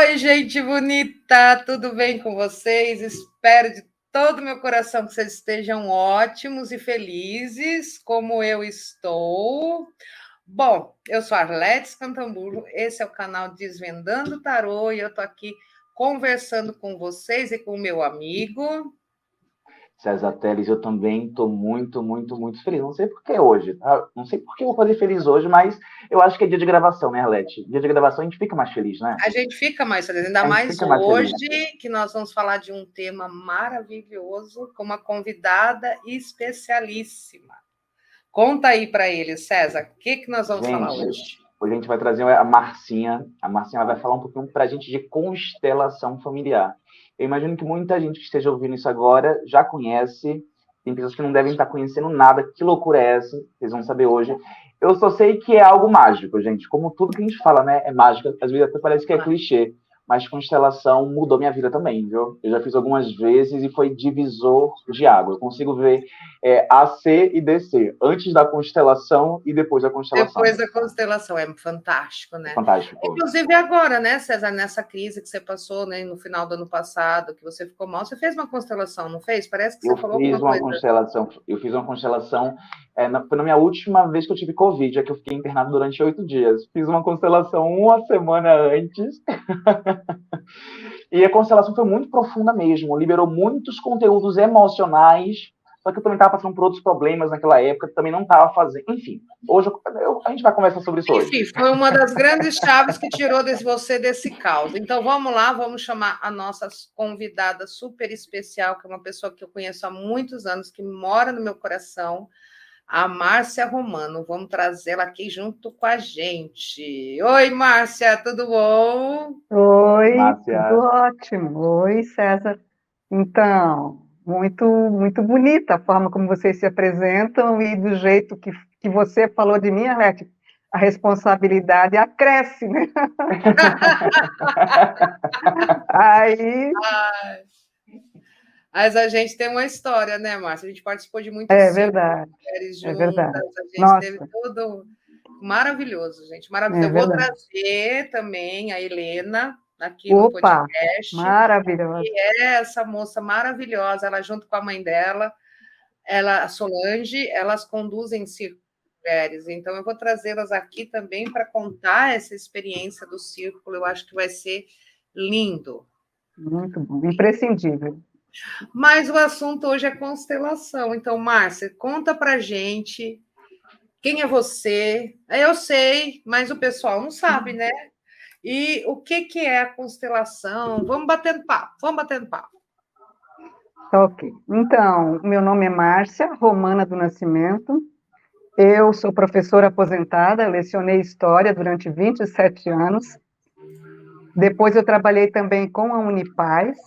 Oi, gente bonita, tudo bem com vocês? Espero de todo o meu coração que vocês estejam ótimos e felizes, como eu estou. Bom, eu sou a Arlete Cantambulo, esse é o canal Desvendando Tarô e eu estou aqui conversando com vocês e com o meu amigo. César Teles, eu também estou muito feliz. Não sei por que hoje, tá? Não sei por que eu vou fazer feliz hoje, mas eu acho que é dia de gravação, né, Arlete? Dia de gravação a gente fica mais feliz, né? A gente fica mais feliz, ainda A gente mais fica mais hoje, feliz. que nós vamos falar de um tema maravilhoso, com uma convidada especialíssima. Conta aí para ele, César, o que nós vamos falar Gente, hoje? hoje a gente vai trazer a Marcinha. A Marcinha vai falar um pouquinho para a gente de constelação familiar. Eu imagino que muita gente que esteja ouvindo isso agora já conhece. Tem pessoas que não devem estar conhecendo nada. Que loucura é essa? Vocês vão saber hoje. Eu só sei que é algo mágico, gente. Como tudo que a gente fala, né? É mágica. Às vezes até parece que é clichê. Mas constelação mudou minha vida também, viu? Eu já fiz algumas vezes e foi divisor de água. Eu consigo ver AC e DC, antes da constelação e depois da constelação. Depois da constelação, é fantástico, É né? fantástico. Inclusive agora, né, César, nessa crise que você passou, né, no final do ano passado, que você ficou mal, você fez uma constelação, não fez? Parece que você falou alguma coisa. Eu fiz uma constelação, foi na minha última vez que eu tive Covid, é que eu fiquei internado durante 8 dias. Fiz uma constelação uma semana antes. E a constelação foi muito profunda mesmo, liberou muitos conteúdos emocionais, só que eu também estava passando por outros problemas naquela época, também não estava fazendo. Enfim, hoje a gente vai conversar sobre isso hoje. Enfim, foi uma das grandes chaves que tirou você desse caos. Então vamos lá, vamos chamar a nossa convidada super especial, que é uma pessoa que eu conheço há muitos anos, que mora no meu coração, a Márcia Romano. Vamos trazê-la aqui junto com a gente. Oi, Márcia, tudo bom? Oi, tudo Márcia. ótimo. Oi, César. Então, muito bonita a forma como vocês se apresentam e do jeito que você falou de mim, Arlete, a responsabilidade acresce, né? Aí, Mas a gente tem uma história, né, Márcia? A gente participou de muitos é círculos, verdade, mulheres é juntas, verdade. a gente teve Nossa, tudo maravilhoso, gente, maravilhoso. é Eu vou verdade. trazer também a Helena aqui no Opa, podcast, maravilhosa. e é essa moça maravilhosa, ela junto com a mãe dela, ela, a Solange, elas conduzem círculos de mulheres, então eu vou trazê-las aqui também para contar essa experiência do círculo, eu acho que vai ser lindo. Muito bom, imprescindível. Mas o assunto hoje é constelação. Então, Márcia, conta pra gente quem é você. Eu sei, mas o pessoal não sabe, né? E o que é a constelação? Vamos batendo papo, vamos batendo papo. Ok. Então, meu nome é Márcia Romana do Nascimento. Eu sou professora aposentada, lecionei História durante 27 anos. Depois eu trabalhei também com a Unipaz,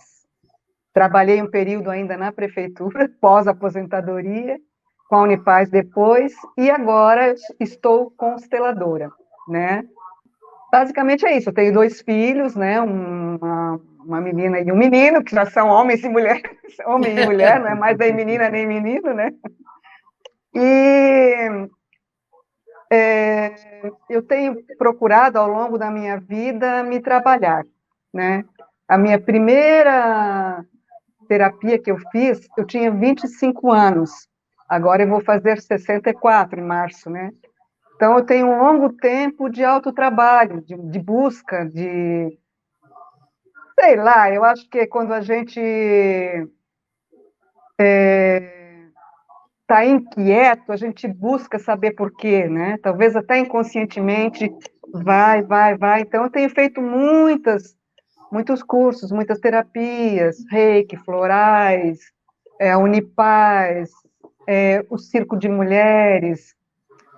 trabalhei um período ainda na prefeitura, pós-aposentadoria, com a Unipaz depois, e agora estou consteladora, né? Basicamente é isso, eu tenho 2 filhos, né? Uma menina e um menino, que já são homens e mulheres, homem e mulher, não é mais nem menina nem menino, né? E eu tenho procurado, ao longo da minha vida, me trabalhar, né? A minha primeira terapia que eu fiz, eu tinha 25 anos, agora eu vou fazer 64 em março, né? Então, eu tenho um longo tempo de autotrabalho, de busca, sei lá, eu acho que quando a gente está inquieto, a gente busca saber por quê, né? Talvez até inconscientemente vai. Então, eu tenho feito muitos cursos, muitas terapias, reiki, florais, a Unipaz, o Circo de Mulheres,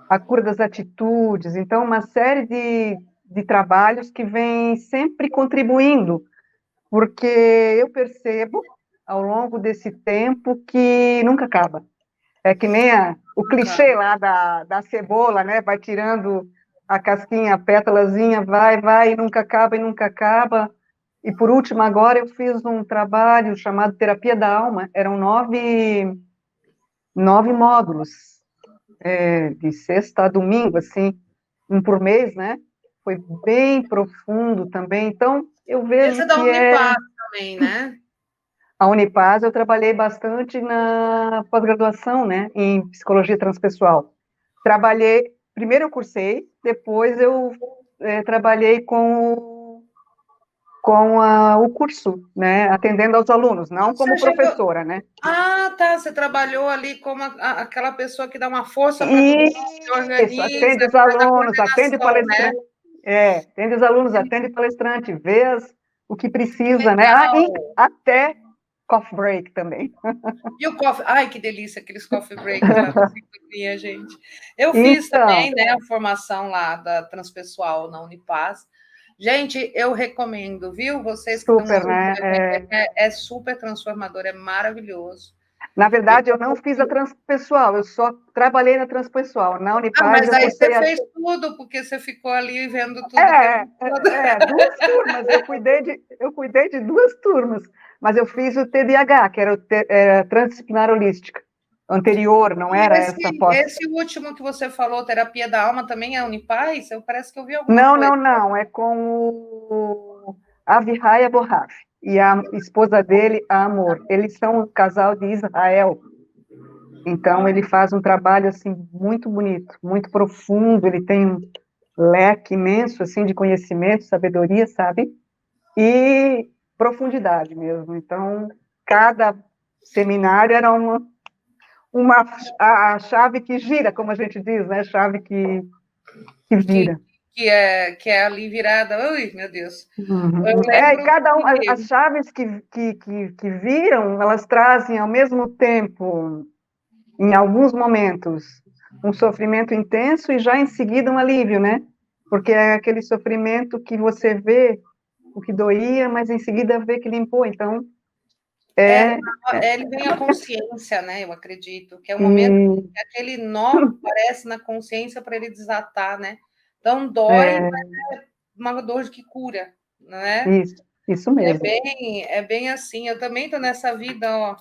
a cura das atitudes. Então, uma série de trabalhos que vêm sempre contribuindo, porque eu percebo, ao longo desse tempo, que nunca acaba. É que nem o clichê lá da cebola, né? Vai tirando a casquinha, a pétalazinha, vai, e nunca acaba, e nunca acaba. E, por último, agora eu fiz um trabalho chamado Terapia da Alma. Eram 9 módulos, de sexta a domingo, assim, um por mês, né? Foi bem profundo também. Então, eu Esse vejo é da que Unipar também, né? a Unipaz, eu trabalhei bastante na pós-graduação, né, em psicologia transpessoal. Trabalhei, primeiro eu cursei, depois eu trabalhei com o curso, né, atendendo aos alunos, não como Você chegou. professora, né. Ah, tá. Você trabalhou ali como aquela pessoa que dá uma força para todo mundo, que Isso, organiza, atende os que faz a alunos, atende o coordenação, né? palestrante, atende os alunos, atende o palestrante, vê o que Que precisa, né, e legal. até coffee break também. E o coffee? Ai, que delícia, aqueles coffee breaks lá da sintonia, gente. Eu fiz Então, também, né, a formação lá da transpessoal na Unipaz. Gente, eu recomendo, viu? Vocês que estão super, ouvindo, né, é super transformador, é maravilhoso. na verdade, eu não fiz a transpessoal, eu só trabalhei na transpessoal. Na Ah, Unipaz, mas eu aí você cursei fez tudo, porque você ficou ali vendo tudo o tempo todo. duas turmas. Eu cuidei de duas turmas, mas eu fiz o TDAH, que era transdisciplinar holística. Anterior, não E era essa pós. esse último que você falou, terapia da alma, também é Unipaz? Eu parece que eu vi alguma Não, coisa. não, não. É com o Avihai Aborraf e a esposa dele, a Amor. Eles são um casal de Israel. Então, ele faz um trabalho assim muito bonito, muito profundo. Ele tem um leque imenso assim de conhecimento, sabedoria, sabe? E profundidade mesmo. Então, cada seminário era uma a chave que gira, como a gente diz, né? Chave que Que, vira. que é ali virada. Ui, meu Deus. Eu Uhum. E lembro cada um, que. as chaves que viram, elas trazem ao mesmo tempo, em alguns momentos, um sofrimento intenso e já em seguida um alívio, né? Porque é aquele sofrimento que você vê o que doía, mas em seguida vê que limpou. Então, É, é, ele vem a consciência, né? Eu acredito, que é o momento e, que aquele nó aparece na consciência para ele desatar, né? Então dói, é mas é uma dor que cura, né? isso É mesmo. bem assim. Eu também estou nessa vida, ó,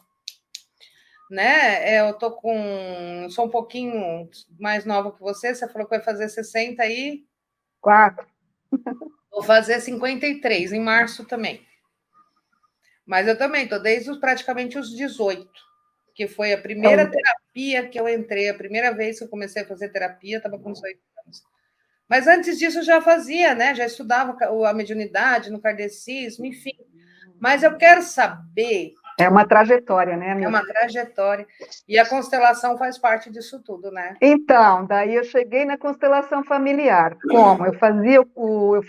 né? Eu tô com. Sou um pouquinho mais nova que você. Você falou que vai fazer 60 aí. 4. Vou fazer 53 em março também. Mas eu também estou desde praticamente os 18, que foi a primeira Então, terapia que eu entrei, a primeira vez que eu comecei a fazer terapia, estava com 18 anos. Mas antes disso eu já fazia, né? Já estudava a mediunidade no kardecismo, enfim. Mas eu quero saber, é uma trajetória, né, é amiga? uma trajetória, e a constelação faz parte disso tudo, né? Então, daí eu cheguei na constelação familiar. Como? Eu fazia o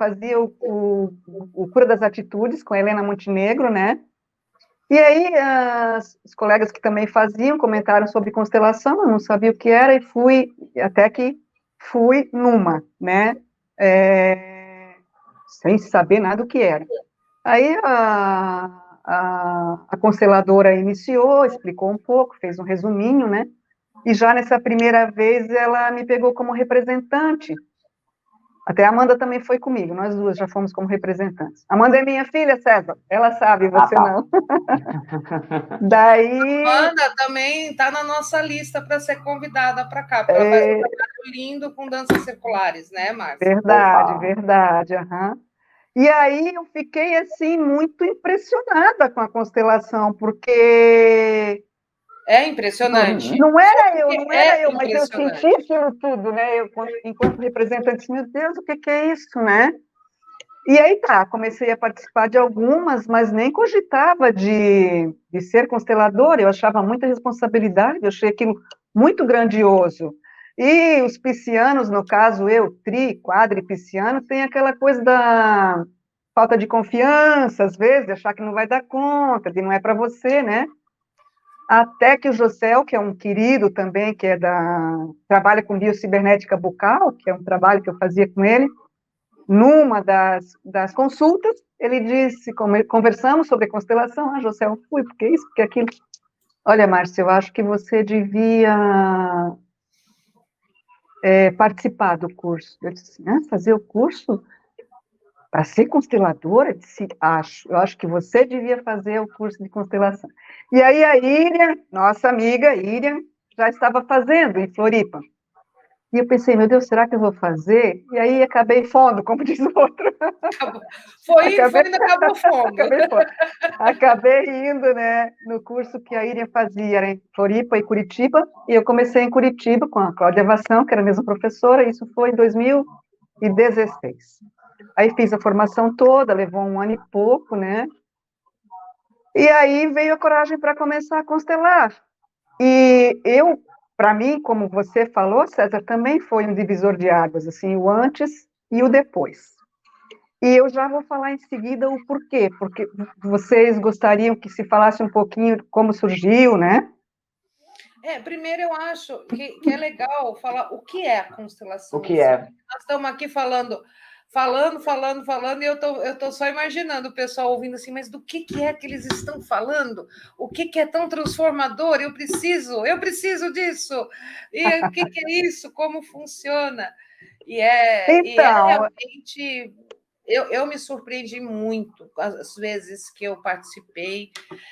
Cura das Atitudes com a Helena Montenegro, né? E aí, os colegas que também faziam comentaram sobre constelação, eu não sabia o que era, e até que fui numa, né? Sem saber nada do que era. Aí a consteladora iniciou, explicou um pouco, fez um resuminho, né? E já nessa primeira vez ela me pegou como representante. Até a Amanda também foi comigo, nós duas já fomos como representantes. Amanda é minha filha, César, ela sabe, Ah, você tá. não. Daí, Amanda também está na nossa lista para ser convidada para cá, porque ela faz um trabalho lindo com danças circulares, né, Márcia? verdade, Opa! verdade, aham. E aí eu fiquei, assim, muito impressionada com a constelação, porque É não, impressionante. não era eu, Porque não era é eu, mas eu senti impressionante. aquilo tudo, né? Eu, enquanto representante, disse, meu Deus, o que que é isso, né? E aí tá, comecei a participar de algumas, mas nem cogitava de ser consteladora, eu achava muita responsabilidade, eu achei aquilo muito grandioso. E os piscianos, no caso eu, quadripisciano, tem aquela coisa da falta de confiança, às vezes, de achar que não vai dar conta, de não é para você, né? Até que o Josel, que é um querido também, trabalha com biocibernética bucal, que é um trabalho que eu fazia com ele, numa das consultas, ele disse, conversamos sobre a constelação, José, eu fui, porque isso, porque aquilo. Olha, Márcia, eu acho que você devia participar do curso. Eu disse, fazer o curso para ser consteladora? Eu disse, eu acho que você devia fazer o curso de constelação. E aí a Iriam, nossa amiga Iriam, já estava fazendo em Floripa. E eu pensei, meu Deus, será que eu vou fazer? E aí acabei fundo, como diz o outro. Foi indo, acabou fundo. Acabei indo, né, no curso que a Iriam fazia, era em Floripa e Curitiba, e eu comecei em Curitiba com a Cláudia Vassão, que era a mesma professora, e isso foi em 2016. Aí fiz a formação toda, levou 1 ano e pouco, né, e aí veio a coragem para começar a constelar. E eu, para mim, como você falou, César, também foi um divisor de águas, assim, o antes e o depois. E eu já vou falar em seguida o porquê, porque vocês gostariam que se falasse um pouquinho como surgiu, né? Primeiro eu acho que é legal falar o que é a constelação. O que é? Nós estamos aqui falando, e eu tô só imaginando o pessoal ouvindo assim, mas do que é que eles estão falando? O que é tão transformador? Eu preciso disso. E o que é isso? Como funciona? E é Então, realmente. Eu me surpreendi muito as vezes que eu participei,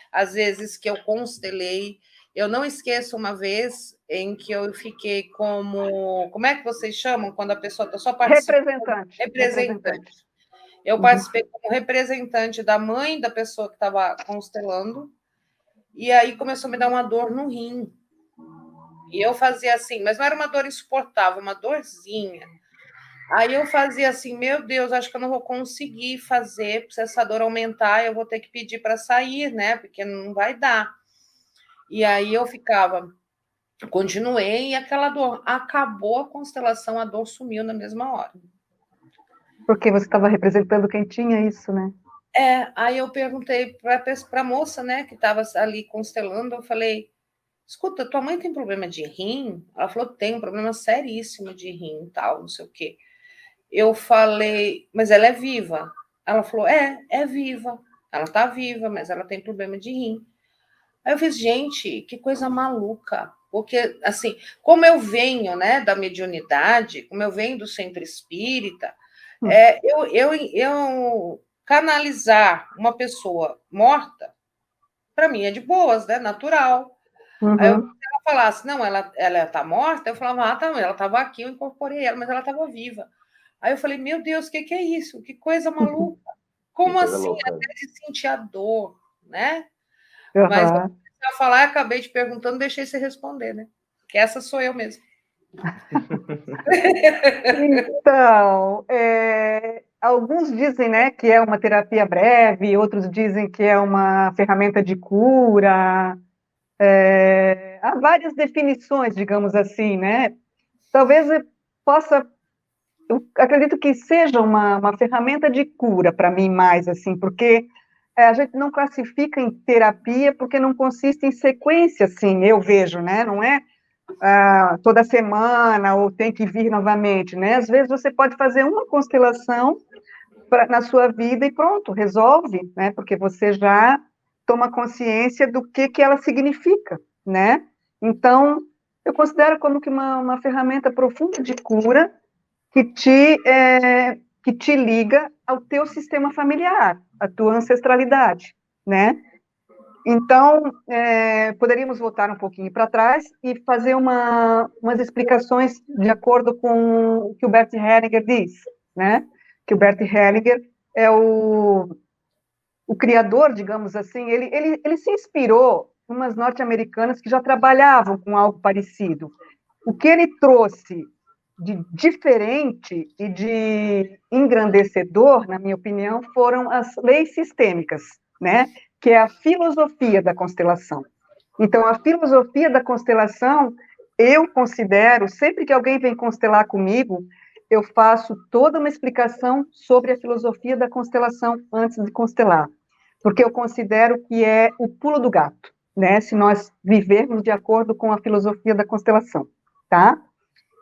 às vezes que eu constelei. Eu não esqueço uma vez em que eu fiquei como é que vocês chamam quando a pessoa está só participando? Representante. Eu participei como representante da mãe da pessoa que estava constelando, e aí começou a me dar uma dor no rim. E eu fazia assim, mas não era uma dor insuportável, uma dorzinha. Aí eu fazia assim, meu Deus, acho que eu não vou conseguir fazer, se essa dor aumentar, eu vou ter que pedir para sair, né? Porque não vai dar. E aí eu continuei, e aquela dor, acabou a constelação, a dor sumiu na mesma hora. porque você estava representando quem tinha isso, né? Aí eu perguntei para a moça, né, que estava ali constelando, eu falei, escuta, tua mãe tem problema de rim? Ela falou, tem um problema seríssimo de rim e tal, não sei o quê. Eu falei, mas ela é viva? Ela falou, é viva. Ela está viva, mas ela tem problema de rim. Aí eu fiz, gente, que coisa maluca. Porque, assim, como eu venho, né, da mediunidade, como eu venho do centro espírita, eu canalizar uma pessoa morta, para mim é de boas, né, natural. Aí se ela falasse, não, ela está morta, eu falava, tá, ela estava aqui, eu incorporei ela, mas ela estava viva. Aí eu falei, meu Deus, o que é isso? Que coisa maluca. Como assim? Louca. Até de sentir a dor, né? Mas eu Uhum. comecei a falar, acabei te perguntando, deixei você responder, né? Que essa sou eu mesmo. Então, alguns dizem, né, que é uma terapia breve, outros dizem que é uma ferramenta de cura. Há várias definições, digamos assim, né? Talvez possa, eu acredito que seja uma ferramenta de cura para mim mais, assim, porque a gente não classifica em terapia porque não consiste em sequência, assim, eu vejo, né? Não é toda semana ou tem que vir novamente, né? Às vezes você pode fazer uma constelação na sua vida e pronto, resolve, né? Porque você já toma consciência do que ela significa, né? Então, eu considero como que uma ferramenta profunda de cura que te liga ao teu sistema familiar, à tua ancestralidade, né? Então, poderíamos voltar um pouquinho para trás e fazer umas explicações de acordo com o que o Bert Hellinger diz, né? Que o Bert Hellinger é o criador, digamos assim, ele se inspirou em umas norte-americanas que já trabalhavam com algo parecido. O que ele trouxe de diferente e de engrandecedor, na minha opinião, foram as leis sistêmicas, né? Que é a filosofia da constelação. Então, a filosofia da constelação, eu considero, sempre que alguém vem constelar comigo, eu faço toda uma explicação sobre a filosofia da constelação antes de constelar, porque eu considero que é o pulo do gato, né? Se nós vivermos de acordo com a filosofia da constelação, tá?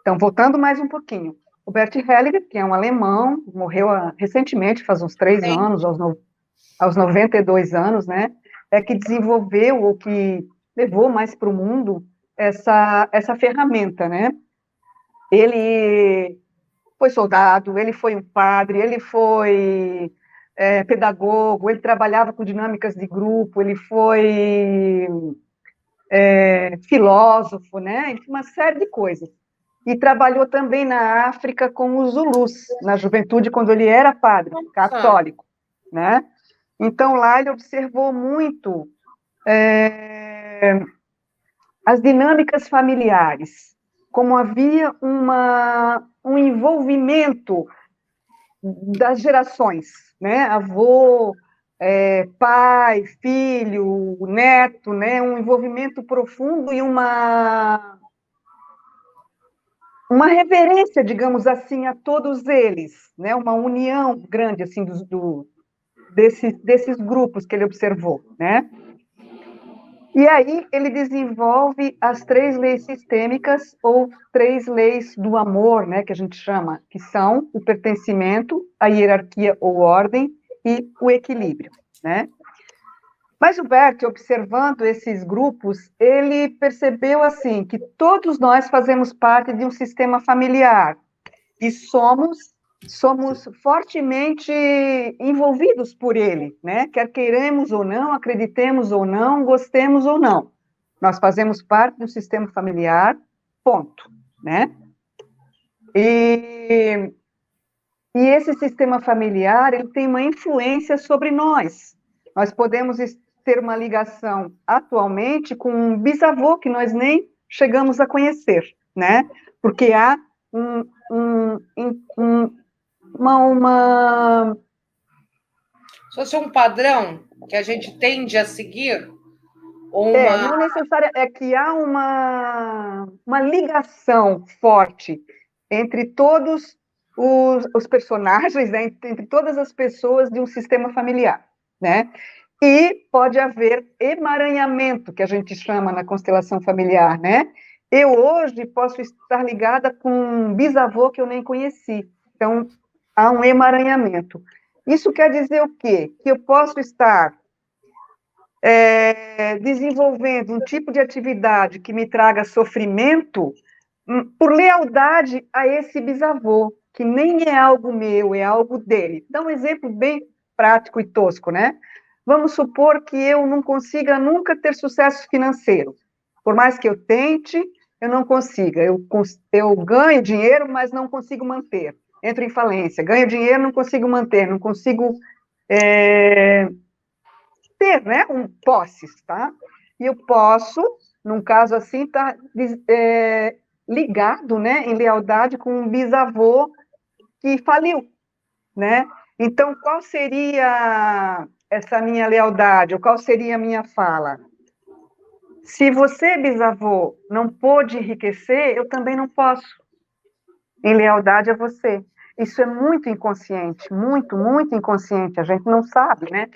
Então, voltando mais um pouquinho, o Bert Hellinger, que é um alemão, morreu recentemente, faz uns 3 anos, aos 92 anos, né, é que desenvolveu, ou que levou mais para o mundo, essa ferramenta, né. Ele foi soldado, ele foi um padre, ele foi pedagogo, ele trabalhava com dinâmicas de grupo, ele foi filósofo, né, uma série de coisas. e trabalhou também na África com os Zulus, na juventude, quando ele era padre católico, né? Então, lá ele observou muito as dinâmicas familiares, como havia um envolvimento das gerações, né? Avô, pai, filho, neto, né? Um envolvimento profundo e uma reverência, digamos assim, a todos eles, né? Uma união grande assim desses grupos que ele observou, né? E aí ele desenvolve as 3 leis sistêmicas, ou 3 leis do amor, né, que a gente chama, que são o pertencimento, a hierarquia ou ordem e o equilíbrio, né? Mas o Bert, observando esses grupos, ele percebeu assim que todos nós fazemos parte de um sistema familiar e somos fortemente envolvidos por ele, né? Quer queiramos ou não, acreditemos ou não, gostemos ou não. Nós fazemos parte do sistema familiar, ponto, né? E esse sistema familiar, ele tem uma influência sobre nós. Nós podemos ter uma ligação atualmente com um bisavô que nós nem chegamos a conhecer, né? Porque há uma... Se fosse um padrão que a gente tende a seguir, ou uma... não necessária, é que há uma ligação forte entre todos os personagens, né, entre todas as pessoas de um sistema familiar, né? E pode haver emaranhamento, que a gente chama na constelação familiar, né? Eu hoje posso estar ligada com um bisavô que eu nem conheci. Então, há um emaranhamento. Isso quer dizer o quê? Que eu posso estar desenvolvendo um tipo de atividade que me traga sofrimento por lealdade a esse bisavô, que nem é algo meu, é algo dele. Dá um exemplo bem prático e tosco, né? Vamos supor que eu não consiga nunca ter sucesso financeiro. Por mais que eu tente, eu não consiga. Eu ganho dinheiro, mas não consigo manter. Entro em falência. Ganho dinheiro, não consigo manter. Não consigo ter, né, posses, tá? E eu posso, num caso assim, estar ligado, né, em lealdade com um bisavô que faliu, né? Então, qual seria essa minha lealdade, ou qual seria a minha fala? Se você, bisavô, não pôde enriquecer, eu também não posso, em lealdade a você. Isso é muito inconsciente, muito, muito inconsciente, a gente não sabe, né?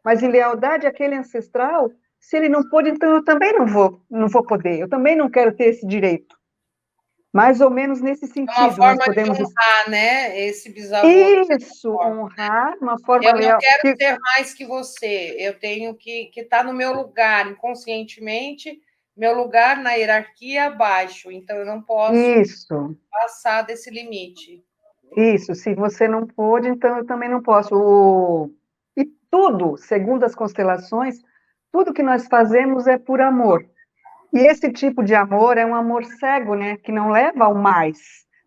Mas em lealdade àquele ancestral, se ele não pôde, então eu também não vou poder, eu também não quero ter esse direito. Mais ou menos nesse sentido, uma forma nós podemos... de honrar, né, esse bisavô. Isso, honrar, uma forma eu não leal. quero ser mais que você, eu tenho que estar no meu lugar, inconscientemente, meu lugar na hierarquia abaixo, então eu não posso passar desse limite. Isso, se você não pôde, então eu também não posso. E tudo, segundo as constelações, tudo que nós fazemos é por amor. E esse tipo de amor é um amor cego, né? Que não leva ao mais,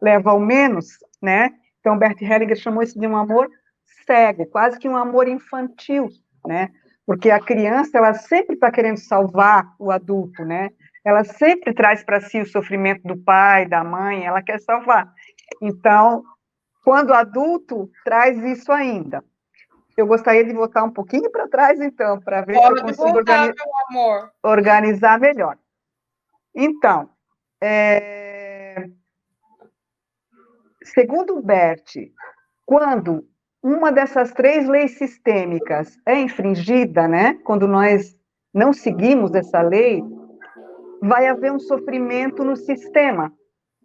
leva ao menos, né? Então, Bert Hellinger chamou isso de um amor cego, quase que um amor infantil, né? Porque a criança, ela sempre está querendo salvar o adulto, né? Ela sempre traz para si o sofrimento do pai, da mãe, ela quer salvar. Então, quando adulto, traz isso ainda. Eu gostaria de voltar um pouquinho para trás, então, para ver se eu consigo organizar melhor. Então, segundo Bert, quando uma dessas 3 leis sistêmicas é infringida, né, quando nós não seguimos essa lei, vai haver um sofrimento no sistema.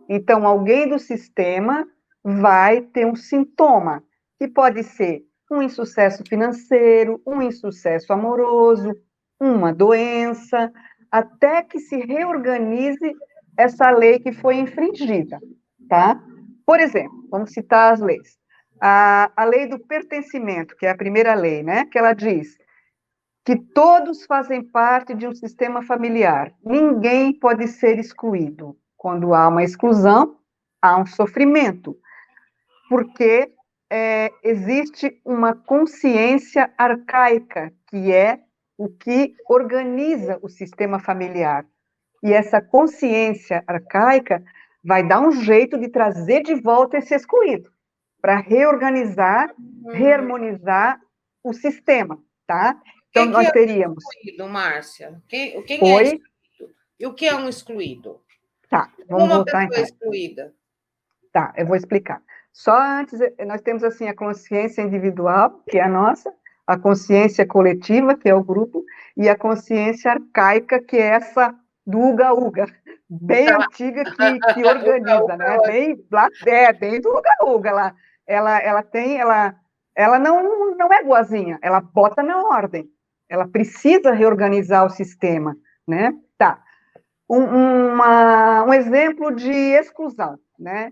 Então, alguém do sistema vai ter um sintoma, que pode ser um insucesso financeiro, um insucesso amoroso, uma doença, até que se reorganize essa lei que foi infringida, tá? Por exemplo, vamos citar as leis. A lei do pertencimento, que é a primeira lei, né? Que ela diz que todos fazem parte de um sistema familiar. Ninguém pode ser excluído. Quando há uma exclusão, há um sofrimento, porque existe uma consciência arcaica, que é o que organiza o sistema familiar. E essa consciência arcaica vai dar um jeito de trazer de volta esse excluído, para reorganizar, reharmonizar o sistema, tá? Então, nós teríamos... excluído, Márcia? Quem é Oi? excluído? E o que é um excluído? Tá, vamos Uma voltar pessoa então. excluída. Tá, eu vou explicar. Só antes, nós temos assim a consciência individual, que é a nossa, a consciência coletiva, que é o grupo, e a consciência arcaica, que é essa do uga-uga, bem antiga, que organiza, né? Bem do uga-uga lá. Ela não é boazinha, ela bota na ordem. Ela precisa reorganizar o sistema, né? Tá. Um exemplo de exclusão, né?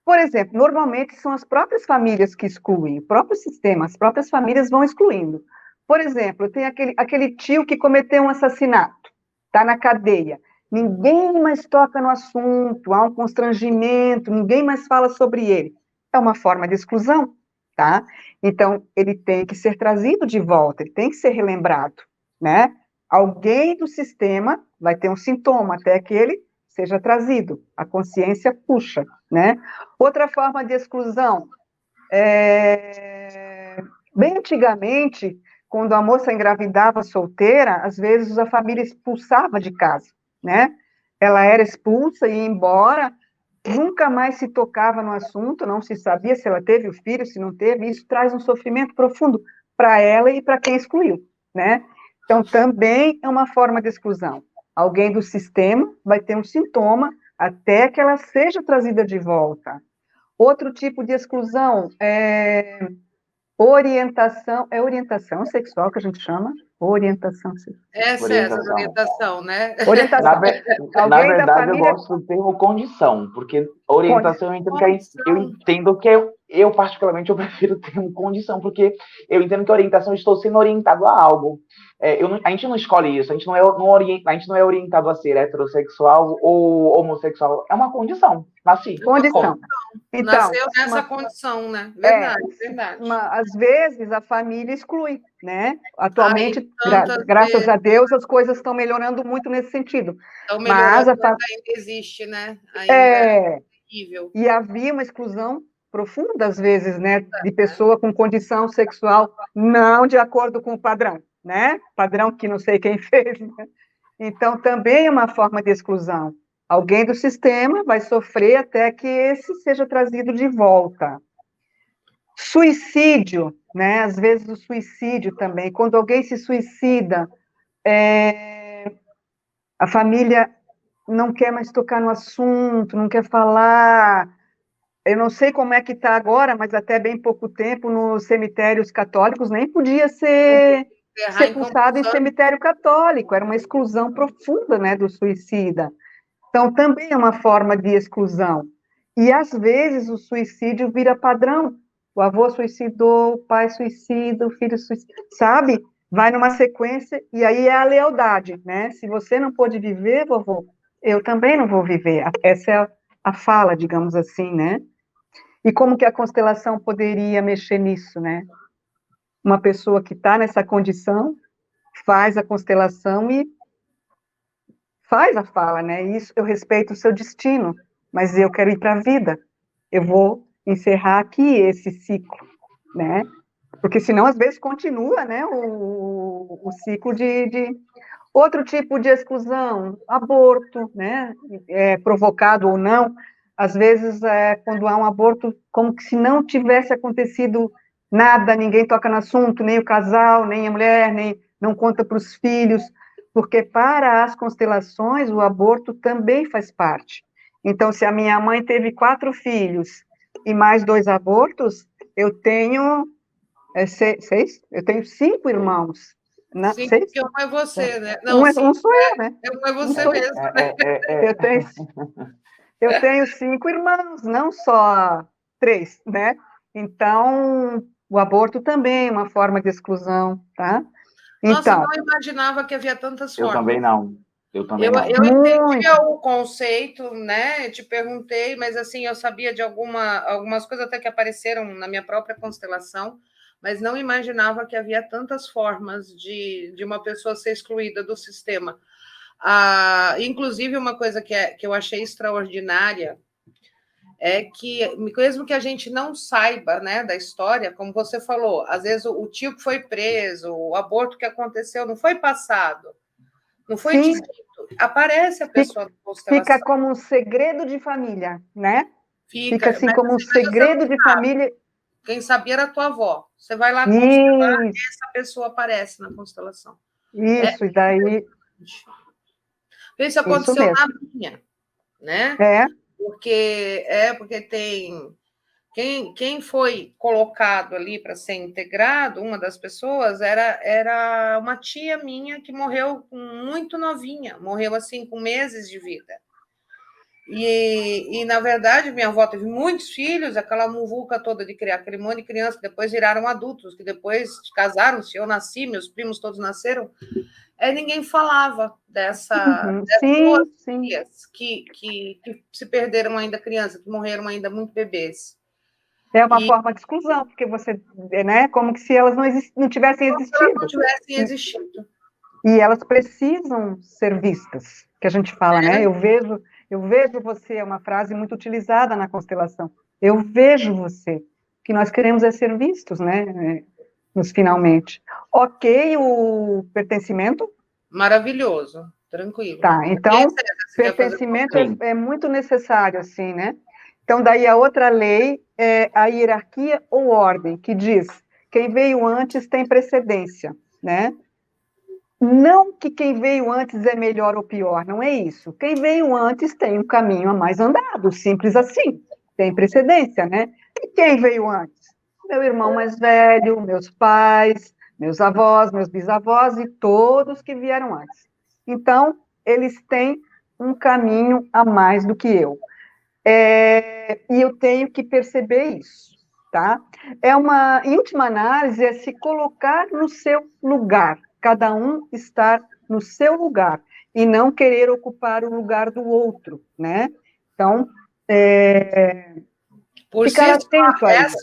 Por exemplo, normalmente são as próprias famílias que excluem, o próprio sistema, as próprias famílias vão excluindo. Por exemplo, tem aquele tio que cometeu um assassinato, está na cadeia, ninguém mais toca no assunto, há um constrangimento, ninguém mais fala sobre ele. É uma forma de exclusão, tá? Então, ele tem que ser trazido de volta, ele tem que ser relembrado, né? Alguém do sistema vai ter um sintoma até que ele seja trazido, a consciência puxa, né? Outra forma de exclusão, bem antigamente, quando a moça engravidava solteira, às vezes a família expulsava de casa, né? Ela era expulsa e ia embora, nunca mais se tocava no assunto, não se sabia se ela teve o filho, se não teve, isso traz um sofrimento profundo para ela e para quem excluiu, né? Então, também é uma forma de exclusão. Alguém do sistema vai ter um sintoma até que ela seja trazida de volta. Outro tipo de exclusão é orientação sexual, que a gente chama? Orientação sexual. Essa orientação, né? Orientação. Na verdade, eu gosto do termo condição, porque orientação eu entendo que eu particularmente, eu prefiro o termo condição, porque eu entendo que orientação, eu estou sendo orientado a algo. A gente não escolhe isso, a gente não é orientado a ser heterossexual ou homossexual, é uma condição, nasci. Condição. Então, nasceu nessa condição, né? Verdade. Às vezes a família exclui, né? Atualmente, graças a Deus, as coisas estão melhorando muito nesse sentido. Mas ainda existe, né? Ainda é terrível. E havia uma exclusão profunda, às vezes, né? De pessoa com condição sexual não de acordo com o padrão, né? Padrão que não sei quem fez, né? Então, também é uma forma de exclusão. Alguém do sistema vai sofrer até que esse seja trazido de volta. Suicídio, né? Às vezes o suicídio também. Quando alguém se suicida, a família não quer mais tocar no assunto, não quer falar. Eu não sei como é que está agora, mas até bem pouco tempo, nos cemitérios católicos, nem podia ser sepultado em cemitério católico. Era uma exclusão profunda, né, do suicida. Então, também é uma forma de exclusão. E, às vezes, o suicídio vira padrão. O avô suicidou, o pai suicida, o filho suicida, sabe? Vai numa sequência, e aí é a lealdade, né? Se você não pôde viver, vovô, eu também não vou viver. Essa é a fala, digamos assim, né? E como que a constelação poderia mexer nisso, né? Uma pessoa que está nessa condição faz a constelação e faz a fala, né? Isso, eu respeito o seu destino, mas eu quero ir para a vida. Eu vou encerrar aqui esse ciclo, né? Porque senão, às vezes, continua, né? O ciclo de... Outro tipo de exclusão, aborto, né? Provocado ou não. Às vezes, quando há um aborto, como que se não tivesse acontecido nada, ninguém toca no assunto, nem o casal, nem a mulher, nem não conta para os filhos, porque para as constelações, o aborto também faz parte. Então, se a minha mãe teve 4 filhos e mais 2 abortos, eu tenho 6? Eu tenho 5 irmãos. Não, 6? Porque um é você, né? Não, um sou eu, né? Um é você mesmo. Eu tenho 5 irmãos, não só 3, né? Então, o aborto também é uma forma de exclusão, tá? Nossa, Então, eu não imaginava que havia tantas formas. Eu também não. Eu também não. Eu entendia o conceito, né? Eu te perguntei, mas assim, eu sabia de algumas coisas até que apareceram na minha própria constelação, mas não imaginava que havia tantas formas de uma pessoa ser excluída do sistema. Inclusive, uma coisa que eu achei extraordinária é que, mesmo que a gente não saiba, né, da história, como você falou, às vezes o tio que foi preso, o aborto que aconteceu não foi passado, não foi Sim, dito. Aparece a pessoa da fica constelação. como um segredo de família, né? Fica Fica, assim mas como um assim, mas você não segredo de sabe. família. Quem sabia era a tua avó. Você vai lá constelar e Isso, essa pessoa aparece na constelação. É isso, e daí, isso isso aconteceu mesmo. na minha, né? É, Porque tem quem foi colocado ali para ser integrado, uma das pessoas era uma tia minha que morreu muito novinha, morreu assim com meses de vida. Na verdade, minha avó teve muitos filhos, aquela muvuca toda de criar aquele monte de crianças, que depois viraram adultos, que depois casaram-se, eu nasci, meus primos todos nasceram. Ninguém falava dessas duas sim, sim. filhas que se perderam ainda crianças, que morreram ainda muito bebês. É uma E forma de exclusão, porque você, né, como que se elas não tivessem como se elas não existido. tivessem existido. E elas precisam ser vistas, que a gente fala, né? Eu vejo você, é uma frase muito utilizada na constelação. Eu vejo você. O que nós queremos é ser vistos, né? Nos finalmente. Ok, o pertencimento? Maravilhoso, tranquilo. Tá, E aí, então, César, você quer fazer pertencimento Sim. é muito necessário, assim, né? Então, daí a outra lei é a hierarquia ou ordem, que diz quem veio antes tem precedência, né? Não que quem veio antes é melhor ou pior, não é isso. Quem veio antes tem um caminho a mais andado, simples assim, tem precedência, né? E quem veio antes? Meu irmão mais velho, meus pais, meus avós, meus bisavós e todos que vieram antes. Então, eles têm um caminho a mais do que eu. E eu tenho que perceber isso, tá? Em última análise, é se colocar no seu lugar, cada um estar no seu lugar, e não querer ocupar o lugar do outro, né? Então, por ficar si só, atento a isso.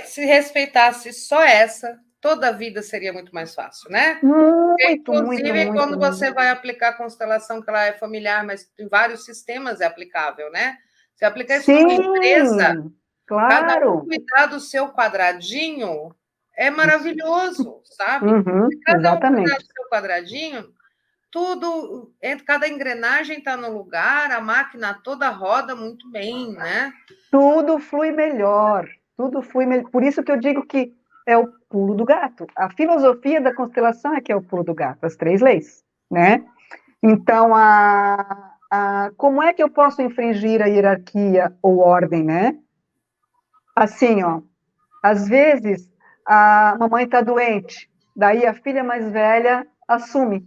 se respeitasse só essa, toda a vida seria muito mais fácil, né? Muito, muito, Inclusive, muito, quando muito. você vai aplicar a constelação, que ela é familiar, mas em vários sistemas é aplicável, né? Você aplicar isso numa empresa, Sim, cada um claro. cuidar do seu quadradinho é Isso. maravilhoso, sabe? Se Uhum, cada um cuidar exatamente. do seu quadradinho, tudo, cada engrenagem está no lugar, a máquina toda roda muito bem, né? Tudo flui melhor, tudo flui melhor. Por isso que eu digo que é o pulo do gato. A filosofia da constelação é que é o pulo do gato, as três leis, né? Então, como é que eu posso infringir a hierarquia ou ordem, né? Assim, ó, às vezes a mamãe está doente, daí a filha mais velha assume,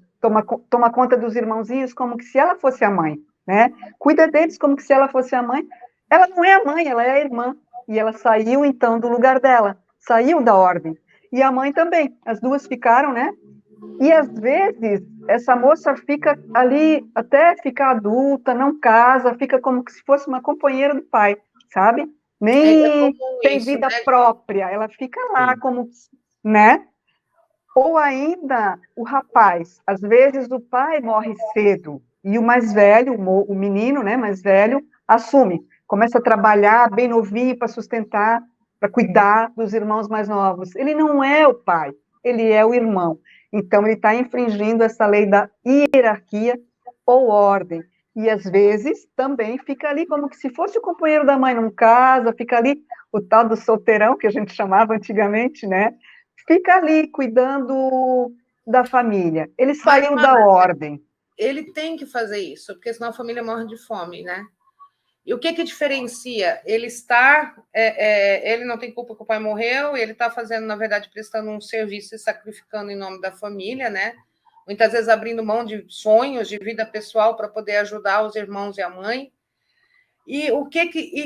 toma conta dos irmãozinhos como que se ela fosse a mãe, né? Cuida deles como que se ela fosse a mãe. Ela não é a mãe, ela é a irmã. E ela saiu, então, do lugar dela, saiu da ordem. E a mãe também, as duas ficaram, né? E às vezes essa moça fica ali até ficar adulta, não casa, fica como se fosse uma companheira do pai, sabe? É Nem comum tem isso, vida né? própria, ela fica lá Sim. como, né? Ou ainda o rapaz, às vezes o pai morre cedo e o mais velho, o menino, né, mais velho, assume, começa a trabalhar bem novinho para sustentar, para cuidar dos irmãos mais novos. Ele não é o pai, ele é o irmão. Então ele está infringindo essa lei da hierarquia ou ordem. E às vezes também fica ali como que se fosse o companheiro da mãe, não casa, fica ali o tal do solteirão que a gente chamava antigamente, né? Fica ali cuidando da família. Ele Mas, saiu da mano, ordem. ele tem que fazer isso, porque senão a família morre de fome, né? E o que diferencia? Ele estar. Ele não tem culpa que o pai morreu, ele está fazendo, na verdade, prestando um serviço e sacrificando em nome da família, né? Muitas vezes abrindo mão de sonhos, de vida pessoal, para poder ajudar os irmãos e a mãe. E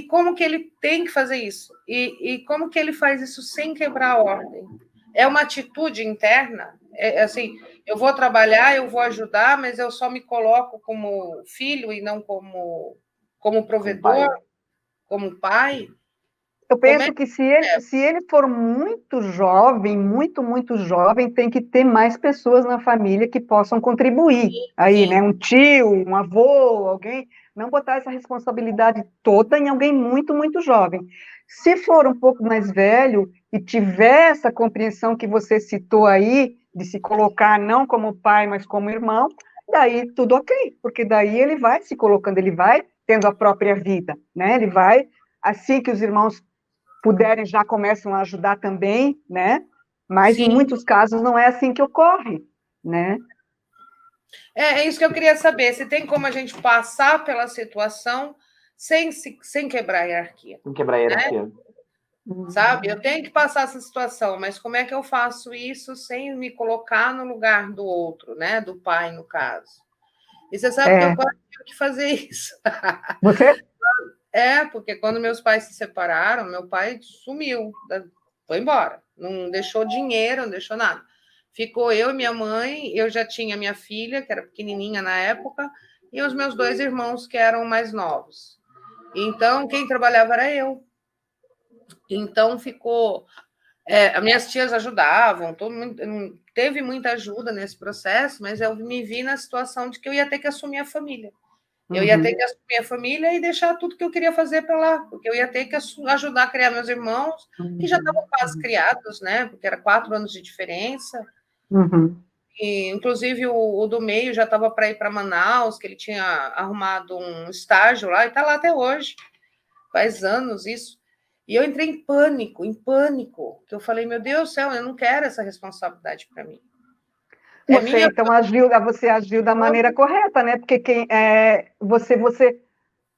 como que ele tem que fazer isso? E como que ele faz isso sem quebrar a ordem? É uma atitude interna, assim, eu vou trabalhar, eu vou ajudar, mas eu só me coloco como filho e não como provedor, como pai. Eu Como é penso que que se ele for muito jovem, muito jovem, tem que ter mais pessoas na família que possam contribuir. Aí, né? sim, Um tio, um avô, alguém. Não botar essa responsabilidade toda em alguém muito jovem. Se for um pouco mais velho e tiver essa compreensão que você citou aí, de se colocar não como pai, mas como irmão, daí tudo ok, porque daí ele vai se colocando, ele vai tendo a própria vida, né? Ele vai, assim que os irmãos puderem, já começam a ajudar também, né? Mas em sim. muitos casos não é assim que ocorre, né? É isso que eu queria saber, se tem como a gente passar pela situação sem quebrar a hierarquia, Tem que quebrar a né? hierarquia. Sabe? Eu tenho que passar essa situação, mas como é que eu faço isso sem me colocar no lugar do outro, né? Do pai, no caso. E você sabe que eu É, quase tive que fazer isso. você? Porque quando meus pais se separaram, meu pai sumiu, foi embora. Não deixou dinheiro, não deixou nada. Ficou eu e minha mãe, eu já tinha minha filha, que era pequenininha na época, e os meus dois irmãos, que eram mais novos. Então, quem trabalhava era eu. Então, ficou. As minhas tias ajudavam, teve muita ajuda nesse processo, mas eu me vi na situação de que eu ia ter que assumir a família. Eu ia ter Uhum. que assumir a família e deixar tudo que eu queria fazer para lá, porque eu ia ter que ajudar a criar meus irmãos, que já estavam quase Uhum. criados, né? Porque era 4 anos de diferença. Uhum. E, inclusive, o do meio já estava para ir para Manaus, que ele tinha arrumado um estágio lá, e está lá até hoje. Faz anos isso. E eu entrei em pânico, que eu falei, meu Deus do céu, eu não quero essa responsabilidade para mim. É Você minha. então agiu da maneira correta, né? Porque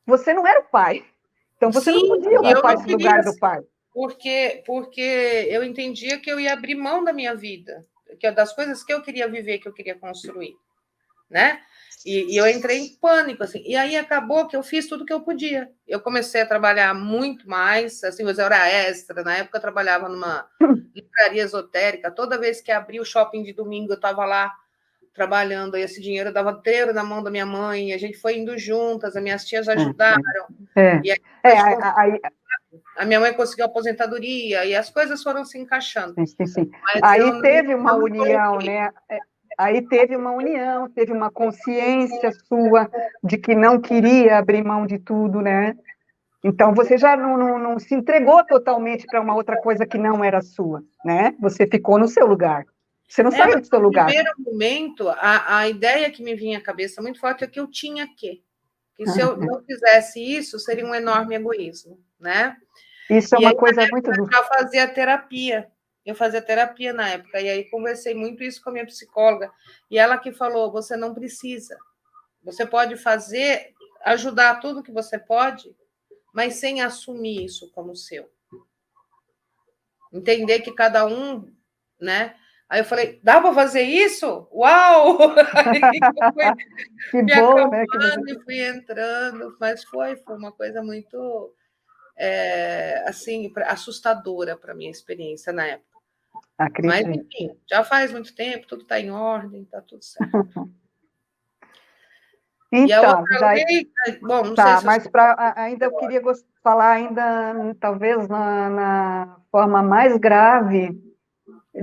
você não era o pai, então você não Sim, podia e eu ocupar não esse queria, lugar do pai. porque eu entendia que eu ia abrir mão da minha vida, que das coisas que eu queria viver, que eu queria construir, né? E eu entrei em pânico, assim. E aí acabou que eu fiz tudo que eu podia. Eu comecei a trabalhar muito mais, assim, fazer hora extra. Na época eu trabalhava numa livraria esotérica. Toda vez que abria o shopping de domingo, eu estava lá trabalhando. E esse dinheiro eu dava inteiro na mão da minha mãe. A gente foi indo juntas, as minhas tias ajudaram. É, é. E aí, É, aí, a minha mãe conseguiu a aposentadoria. E as coisas foram se encaixando. sim. Mas eu Aí não teve uma me união, coloquei. né? Aí teve uma união, teve uma consciência sua de que não queria abrir mão de tudo, né? Então você já não se entregou totalmente para uma outra coisa que não era sua, né? Você ficou no seu lugar. Você não Mas saiu do seu no lugar. primeiro momento, a ideia que me vinha à cabeça muito forte é que eu tinha que se eu não fizesse isso, seria um enorme egoísmo, né? Isso é E aí, uma na coisa muito época, eu já fazia terapia. Eu fazia terapia na época, e aí conversei muito isso com a minha psicóloga, e ela que falou: você não precisa, você pode fazer, ajudar tudo que você pode, mas sem assumir isso como seu. Entender que cada um, né? Aí eu falei, dá para fazer isso? Uau! Aí eu fui que me bom, né? Que você acalmando e fui entrando, mas foi uma coisa muito assim, assustadora para minha experiência na época. Mas, acredita. enfim, já faz muito tempo, tudo está em ordem, está tudo certo. E a Então, outra daí, lei, bom, não sei tá, se eu mas ainda eu queria falar ainda, talvez na forma mais grave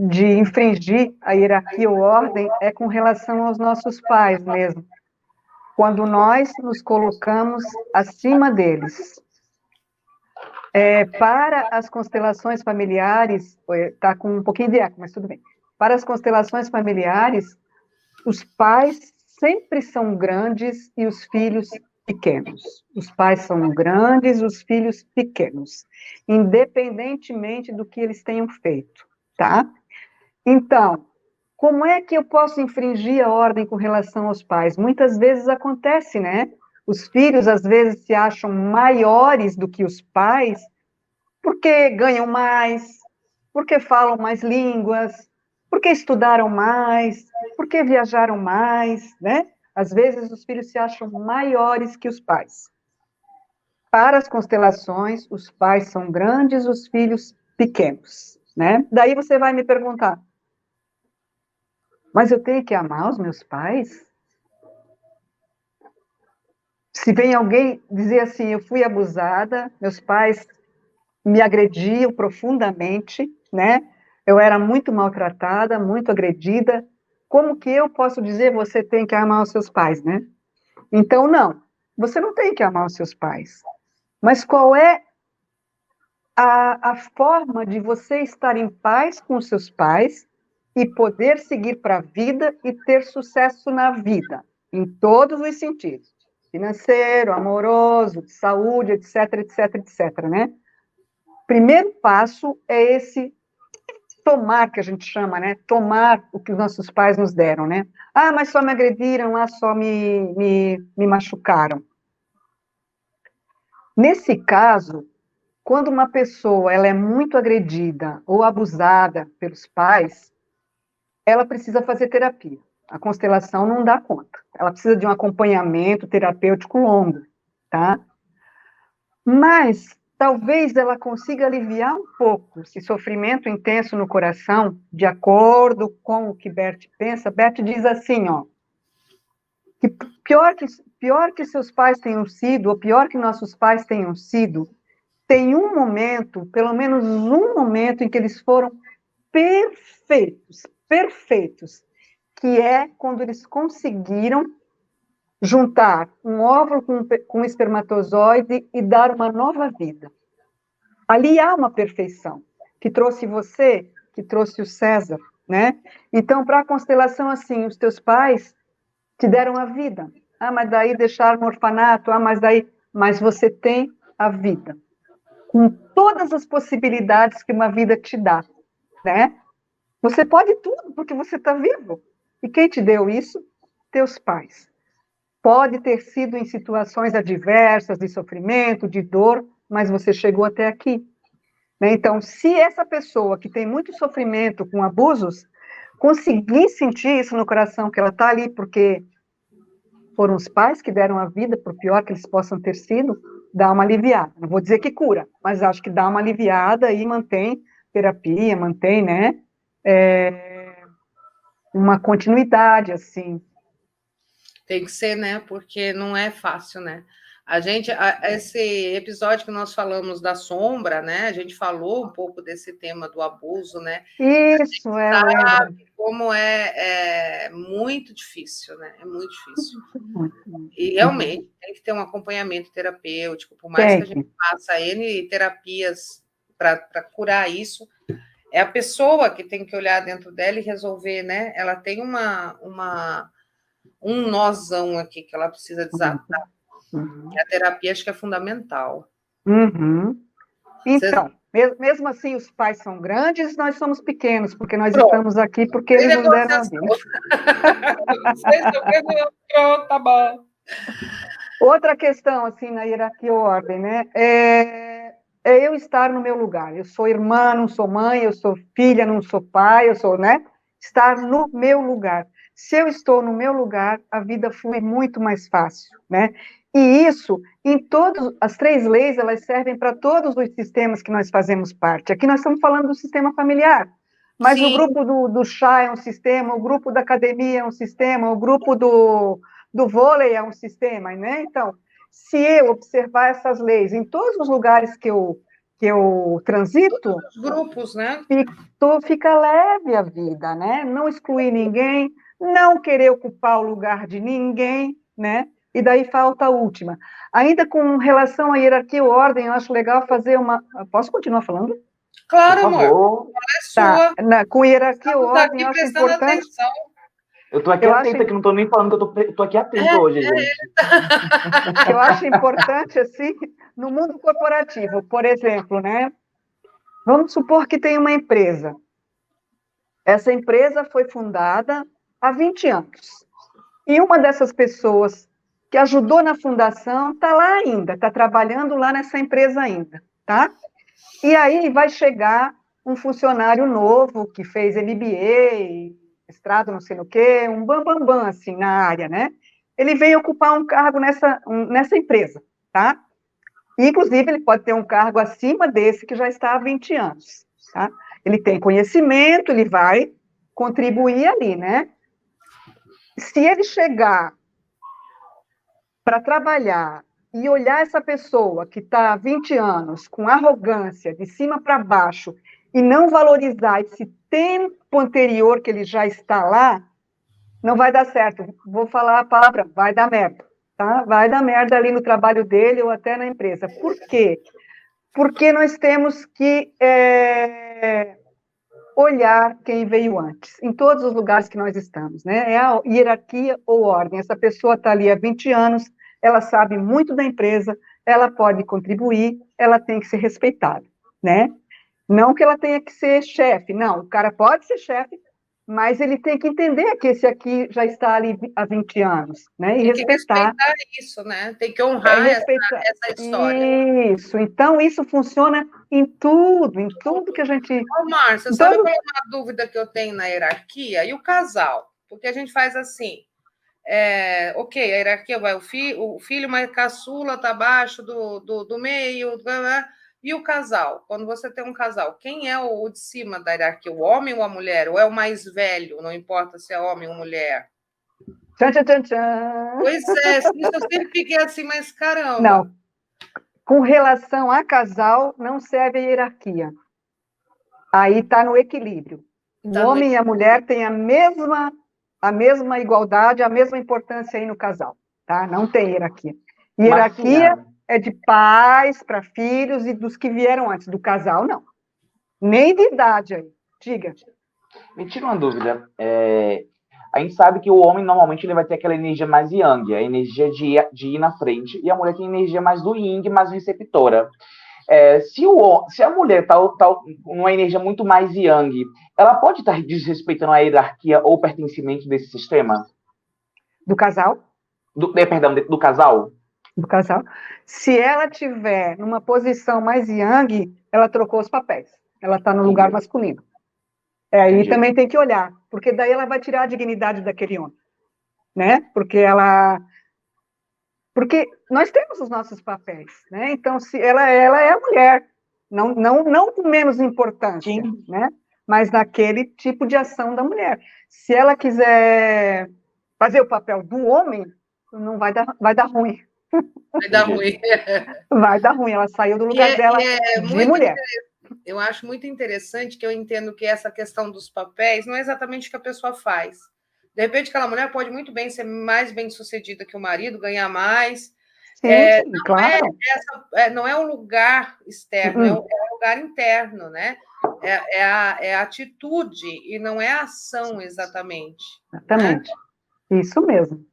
de infringir a hierarquia ou ordem é com relação aos nossos pais mesmo, quando nós nos colocamos acima deles. Para as constelações familiares, está com um pouquinho de eco, mas tudo bem. Para as constelações familiares, os pais sempre são grandes e os filhos pequenos. Os pais são grandes, os filhos pequenos, independentemente do que eles tenham feito, tá? Então, como é que eu posso infringir a ordem com relação aos pais? Muitas vezes acontece, né? Os filhos, às vezes, se acham maiores do que os pais, porque ganham mais, porque falam mais línguas, porque estudaram mais, porque viajaram mais, né? Às vezes os filhos se acham maiores que os pais. Para as constelações, os pais são grandes, os filhos pequenos. né? Daí você vai me perguntar, mas eu tenho que amar os meus pais? Se vem alguém dizer assim, eu fui abusada, meus pais me agrediam profundamente, né? Eu era muito maltratada, muito agredida. Como que eu posso dizer você tem que amar os seus pais, né? Então, não, você não tem que amar os seus pais. Mas qual é a forma de você estar em paz com os seus pais e poder seguir para a vida e ter sucesso na vida, em todos os sentidos, financeiro, amoroso, de saúde, etc, etc, etc, né? Primeiro passo é esse tomar, que a gente chama, né? Tomar o que os nossos pais nos deram, né? Ah, mas só me agrediram, ah, só me machucaram. Nesse caso, quando uma pessoa ela é muito agredida ou abusada pelos pais, ela precisa fazer terapia. A constelação não dá conta. Ela precisa de um acompanhamento terapêutico longo, tá? Mas talvez ela consiga aliviar um pouco esse sofrimento intenso no coração, de acordo com o que Bert pensa. Bert diz assim, ó, que pior que seus pais tenham sido, ou pior que nossos pais tenham sido, tem um momento, pelo menos um momento, em que eles foram perfeitos, perfeitos, que é quando eles conseguiram juntar um óvulo com um espermatozoide e dar uma nova vida. Ali há uma perfeição, que trouxe você, que trouxe o César, né? Então, para a constelação, assim, os teus pais te deram a vida. Ah, mas daí deixaram no orfanato, mas você tem a vida, com todas as possibilidades que uma vida te dá, né? Você pode tudo, porque você está vivo. E quem te deu isso? Teus pais. Pode ter sido em situações adversas, de sofrimento, de dor, mas você chegou até aqui. Né? Então, se essa pessoa que tem muito sofrimento com abusos, conseguir sentir isso no coração, que ela está ali porque foram os pais que deram a vida, por pior que eles possam ter sido, dá uma aliviada. Não vou dizer que cura, mas acho que dá uma aliviada e mantém terapia, mantém, né, uma continuidade, assim. Tem que ser, né? Porque não é fácil, né? Esse episódio que nós falamos da sombra, né? A gente falou um pouco desse tema do abuso, né? Isso, eu lembro. Como é muito difícil, né? É muito difícil. E realmente tem que ter um acompanhamento terapêutico, por mais que a gente faça N terapias para curar isso, é a pessoa que tem que olhar dentro dela e resolver, né? Ela tem um nozão aqui que ela precisa desatar. E a terapia acho que é fundamental. Então, mesmo assim, os pais são grandes, nós somos pequenos, porque nós estamos aqui porque eles nos deram a vida. Pronto, tá bom. Outra questão, assim, na hierarquia ou ordem, né? É eu estar no meu lugar. Eu sou irmã, não sou mãe, eu sou filha, não sou pai, eu sou, né? Estar no meu lugar. Se eu estou no meu lugar, a vida flui muito mais fácil, né? E isso, em todas as 3 leis, elas servem para todos os sistemas que nós fazemos parte. Aqui nós estamos falando do sistema familiar, mas Sim. O grupo do chá é um sistema, o grupo da academia é um sistema, o grupo do vôlei é um sistema, né? Então, se eu observar essas leis em todos os lugares que eu transito, os grupos, né? Fica leve a vida, né? Não excluir ninguém, não querer ocupar o lugar de ninguém, né? E daí falta a última. Ainda com relação à hierarquia ou ordem, eu acho legal fazer uma... Posso continuar falando? Claro, amor. É sua. Tá. Com hierarquia ou ordem, eu acho importante... Atenção. Eu estou aqui atenta, que não estou nem falando que eu estou aqui atento hoje, gente. Eu acho importante, assim, no mundo corporativo, por exemplo, né? Vamos supor que tem uma empresa. Essa empresa foi fundada há 20 anos. E uma dessas pessoas que ajudou na fundação está lá ainda, está trabalhando lá nessa empresa ainda, tá? E aí vai chegar um funcionário novo que fez MBA, mestrado não sei no quê, um bambambam, assim, na área, né? Ele veio ocupar um cargo nessa empresa, tá? E, inclusive, ele pode ter um cargo acima desse que já está há 20 anos, tá? Ele tem conhecimento, ele vai contribuir ali, né? Se ele chegar para trabalhar e olhar essa pessoa que está há 20 anos com arrogância, de cima para baixo, e não valorizar esse tempo anterior que ele já está lá, não vai dar certo. Vou falar a palavra, vai dar merda, tá? Vai dar merda ali no trabalho dele ou até na empresa. Por quê? Porque nós temos que olhar quem veio antes, em todos os lugares que nós estamos, né? É a hierarquia ou ordem. Essa pessoa está ali há 20 anos, ela sabe muito da empresa, ela pode contribuir, ela tem que ser respeitada, né? Não que ela tenha que ser chefe, não, o cara pode ser chefe, mas ele tem que entender que esse aqui já está ali há 20 anos, né? E Tem que respeitar. respeitar isso, né? Tem que honrar Respeitar. essa história. Isso, então isso funciona em tudo que a gente... Ô, Márcia, sabe qual é uma dúvida que eu tenho na hierarquia? E o casal? Porque a gente faz assim, ok, a hierarquia vai o filho, mas caçula está abaixo do meio, e o casal? Quando você tem um casal, quem é o de cima da hierarquia? O homem ou a mulher? Ou é o mais velho? Não importa se é homem ou mulher. Tchan, tchan, tchan, tchan. Pois é, isso eu sempre fiquei assim, mas caramba. Não, com relação a casal, não serve a hierarquia. Aí está no equilíbrio. O homem e a mulher têm a mesma igualdade, a mesma importância aí no casal, tá? Não tem hierarquia. Hierarquia Marcinha, é de pais para filhos e dos que vieram antes. Do casal, não. Nem de idade aí. Diga. me tira uma dúvida. A gente sabe que o homem, normalmente, ele vai ter aquela energia mais yang, a energia de ir na frente, e a mulher tem energia mais do yin, mais receptora. Se a mulher está numa energia muito mais yang, ela pode estar desrespeitando a hierarquia ou pertencimento desse sistema? Do casal? Perdão, do casal? Do casal. Se ela tiver numa posição mais yang, ela trocou os papéis. Ela está no lugar masculino. Aí Entendi. também tem que olhar, porque daí ela vai tirar a dignidade daquele homem, né? Porque nós temos os nossos papéis, né? Então, se ela é a mulher, não com menos importância, Sim. né? Mas naquele tipo de ação da mulher. Se ela quiser fazer o papel do homem, não vai dar ruim. Vai dar ruim. Vai dar ruim, ela saiu do lugar dela de mulher. Eu acho muito interessante que eu entendo que essa questão dos papéis não é exatamente o que a pessoa faz. De repente, aquela mulher pode muito bem ser mais bem-sucedida que o marido, ganhar mais. Sim, claro. Não é um lugar externo, é um lugar interno, né? É a atitude e não é a ação exatamente. Exatamente. Né? Isso mesmo.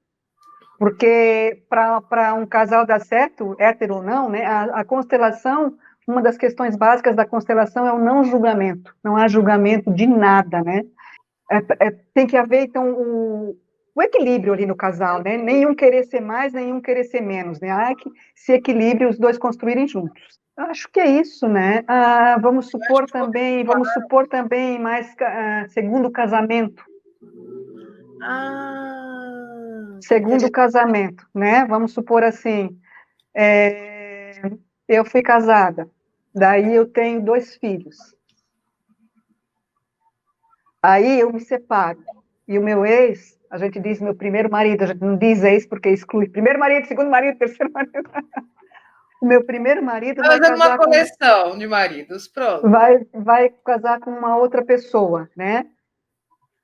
Porque para um casal dar certo, hétero ou não, né, a constelação, uma das questões básicas da constelação é o não julgamento. Não há julgamento de nada, né? Tem que haver, então, o equilíbrio ali no casal, né? Nenhum querer ser mais, nenhum querer ser menos, né? Há que se equilibre os dois construírem juntos. Acho que é isso, né? Vamos supor também mais segundo casamento. Segundo casamento, né? Vamos supor assim, eu fui casada, daí eu tenho 2 filhos. Aí eu me separo. E o meu ex, a gente diz meu primeiro marido, a gente não diz ex porque exclui primeiro marido, segundo marido, terceiro marido. O meu primeiro marido vai casar uma coleção de maridos, pronto. Vai casar com uma outra pessoa, né?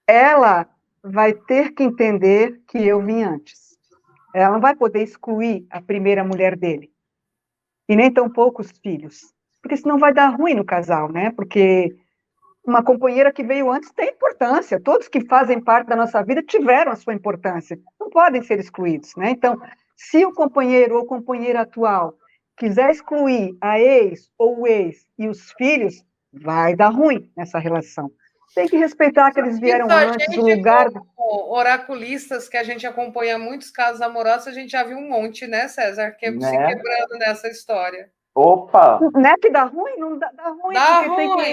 Ela vai ter que entender que eu vim antes. Ela não vai poder excluir a primeira mulher dele. E nem tão poucos filhos. Porque senão vai dar ruim no casal, né? Porque uma companheira que veio antes tem importância. Todos que fazem parte da nossa vida tiveram a sua importância. Não podem ser excluídos, né? Então, se o companheiro ou companheira atual quiser excluir a ex ou o ex e os filhos, vai dar ruim nessa relação. Tem que respeitar que eles vieram antes, o lugar... Oraculistas que a gente acompanha muitos casos amorosos, a gente já viu um monte, né, César? Que se quebrando nessa história. Opa! Não é que dá ruim? Não dá ruim, porque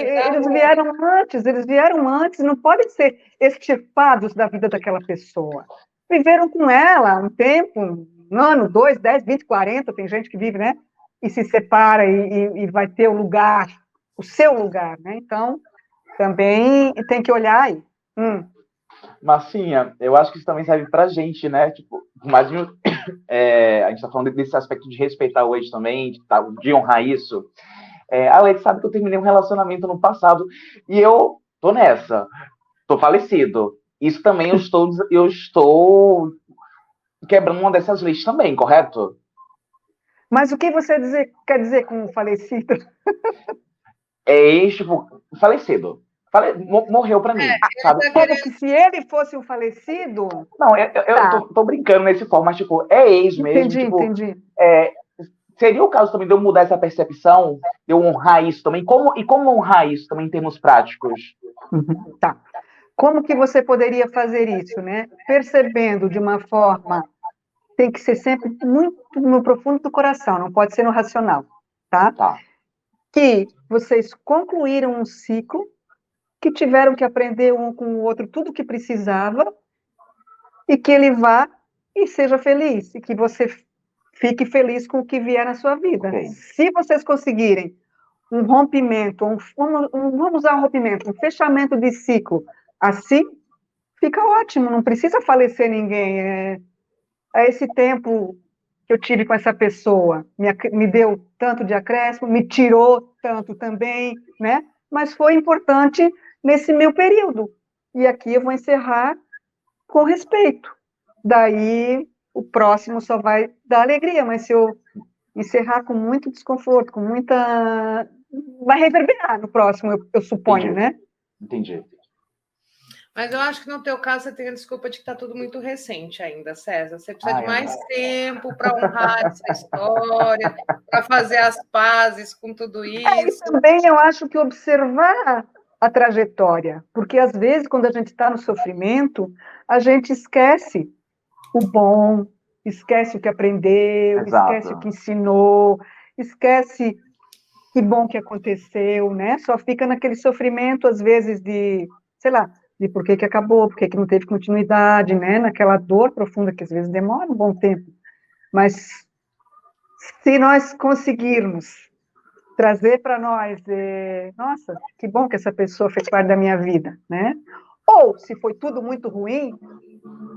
eles vieram antes, não podem ser extirpados da vida daquela pessoa. Viveram com ela um tempo, um ano, 2, 10, 20, 40, tem gente que vive, né? E se separa e vai ter o seu lugar, né? Então, Também tem que olhar aí. Marcinha, eu acho que isso também serve pra gente, né? Tipo, imagina, a gente tá falando desse aspecto de respeitar o ex também, de honrar isso. A Alex sabe que eu terminei um relacionamento no passado e eu tô nessa, tô falecido. Isso também eu estou quebrando uma dessas leis também, correto? Mas o que você quer dizer com falecido? Ex, tipo, falecido. Morreu pra mim, Ele sabe? tá Como querendo. que se ele fosse um falecido? Não, eu Tá, tô brincando nesse forma, mas, tipo, é ex mesmo, tipo, entendi. é, seria o caso também de eu mudar essa percepção, de eu honrar isso também, como honrar isso também em termos práticos? Tá. Como que você poderia fazer isso, né? Percebendo de uma forma, tem que ser sempre muito no profundo do coração, não pode ser no racional, tá? Tá, Que vocês concluíram um ciclo, que tiveram que aprender um com o outro tudo o que precisava, e que ele vá e seja feliz, e que você fique feliz com o que vier na sua vida. ok. Se vocês conseguirem um rompimento, vamos usar um rompimento, um fechamento de ciclo assim, fica ótimo, não precisa falecer ninguém. Esse tempo que eu tive com essa pessoa me deu tanto de acréscimo, me tirou tanto também, né? Mas foi importante nesse meu período. E aqui eu vou encerrar com respeito. Daí o próximo só vai dar alegria, mas se eu encerrar com muito desconforto, com muita. Vai reverberar no próximo, eu suponho, Entendi, né? entendi. Mas eu acho que no teu caso você tem a desculpa de que está tudo muito recente ainda, César. Você precisa de Ai, mais tempo para honrar essa história, para fazer as pazes com tudo E isso. também eu acho que observar a trajetória, porque às vezes, quando a gente está no sofrimento, a gente esquece o bom, esquece o que aprendeu, esquece o que exato, ensinou, esquece que bom que aconteceu, né? Só fica naquele sofrimento, às vezes, de, sei lá, de por que que acabou, por que que não teve continuidade, né? Naquela dor profunda que às vezes demora um bom tempo. Mas se nós conseguirmos trazer para nós, nossa, que bom que essa pessoa fez parte da minha vida, né? Ou, se foi tudo muito ruim,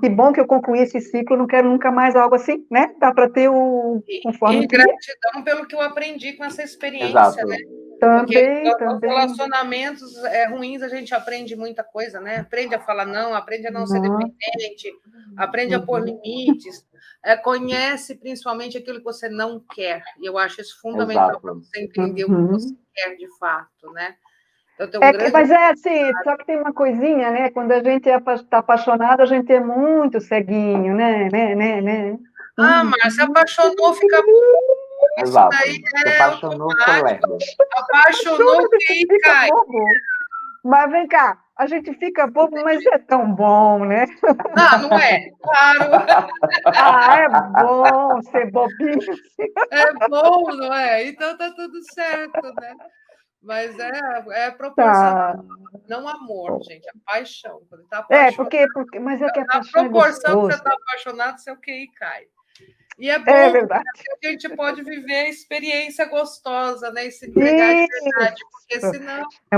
que bom que eu concluí esse ciclo, não quero nunca mais algo assim, né? Dá para ter o conforme E o que gratidão pelo que eu aprendi com essa experiência, né? exato. Porque os também, relacionamentos ruins a gente aprende muita coisa, né? Aprende a falar não, aprende a não ser não, dependente, aprende a pôr limites, conhece principalmente aquilo que você não quer. E eu acho isso fundamental para Exato. você entender o que você quer de fato, né? Então, tem um grande. Mas é assim, só que tem uma coisinha, né? Quando a gente está apaixonado, a gente é muito ceguinho, né? Ah, mas se apaixonou, fica. Isso daí Exato. Se é apaixonou, ficou automático. lerdo. Apaixonou, que Fica cai. bobo. Mas vem cá, a gente fica bobo, mas é tão bom, né? Não, não é? Claro. Ah, é bom ser bobinho. É bom, não é? Então tá tudo certo, né? Mas é proporcional, Tá. não amor, gente, é paixão. Quando está apaixonado, Mas é que a na paixão é proporção que você gostoso. está apaixonado, seu QI cai. E é É bom verdade. porque a gente pode viver a experiência gostosa, né? E se entregar de verdade, porque Isso. senão. É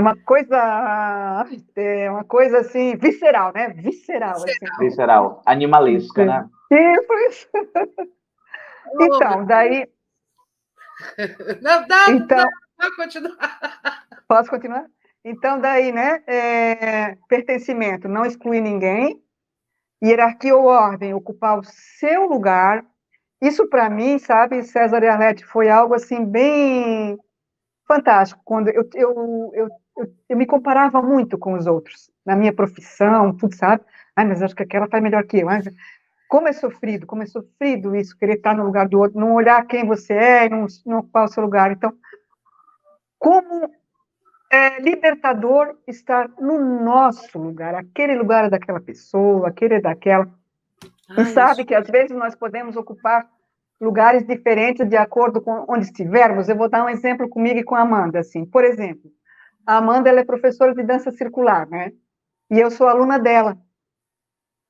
uma coisa assim, visceral, né? Visceral, assim. Visceral. Animalesca, né? Isso. Oh, meu Então, daí. Deus. Não, dá, Então, dá continuar. posso continuar? Então, daí, né? Pertencimento, não excluir ninguém. Hierarquia ou ordem, ocupar o seu lugar. Isso, para mim, sabe, César e Arlete, foi algo assim bem fantástico. Quando eu me comparava muito com os outros, na minha profissão, tudo, sabe? Ai, mas acho que aquela faz melhor que eu. Mas como é sofrido isso, querer estar no lugar do outro, não olhar quem você é e não ocupar o seu lugar. Então, como é libertador estar no nosso lugar, aquele lugar é daquela pessoa, aquele é daquela. E Ah, sabe isso. que às vezes nós podemos ocupar lugares diferentes de acordo com onde estivermos. Eu vou dar um exemplo comigo e com a Amanda, assim. Por exemplo, a Amanda ela é professora de dança circular, né? E eu sou aluna dela.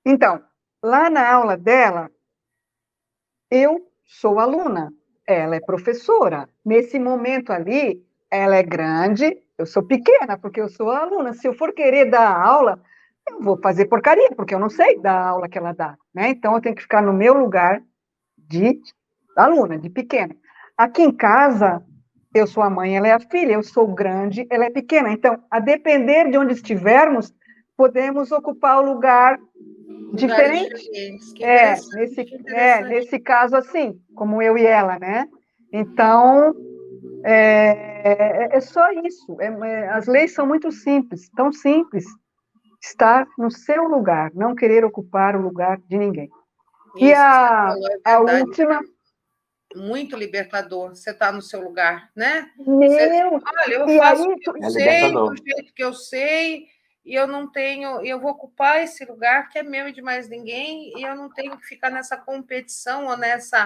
Então, lá na aula dela, eu sou aluna, ela é professora. Nesse momento ali, ela é grande, eu sou pequena, porque eu sou aluna. Se eu for querer dar aula, eu vou fazer porcaria, porque eu não sei dar a aula que ela dá, né? Então, eu tenho que ficar no meu lugar de aluna, de pequena. Aqui em casa, eu sou a mãe, ela é a filha, eu sou grande, ela é pequena. Então, a depender de onde estivermos, podemos ocupar o lugar Lugares diferente. diferentes. Que interessante, que interessante. Nesse caso, assim, como eu e ela, né? Então, é só isso. As leis são muito simples, tão simples. Estar no seu lugar, não querer ocupar o lugar de ninguém. E Isso que você falou é a verdade. última... Muito libertador, você está no seu lugar, né? Olha, eu e faço aí, o que eu É sei, do libertador. jeito que eu sei, e eu não tenho, eu vou ocupar esse lugar que é meu e de mais ninguém, e eu não tenho que ficar nessa competição ou nessa,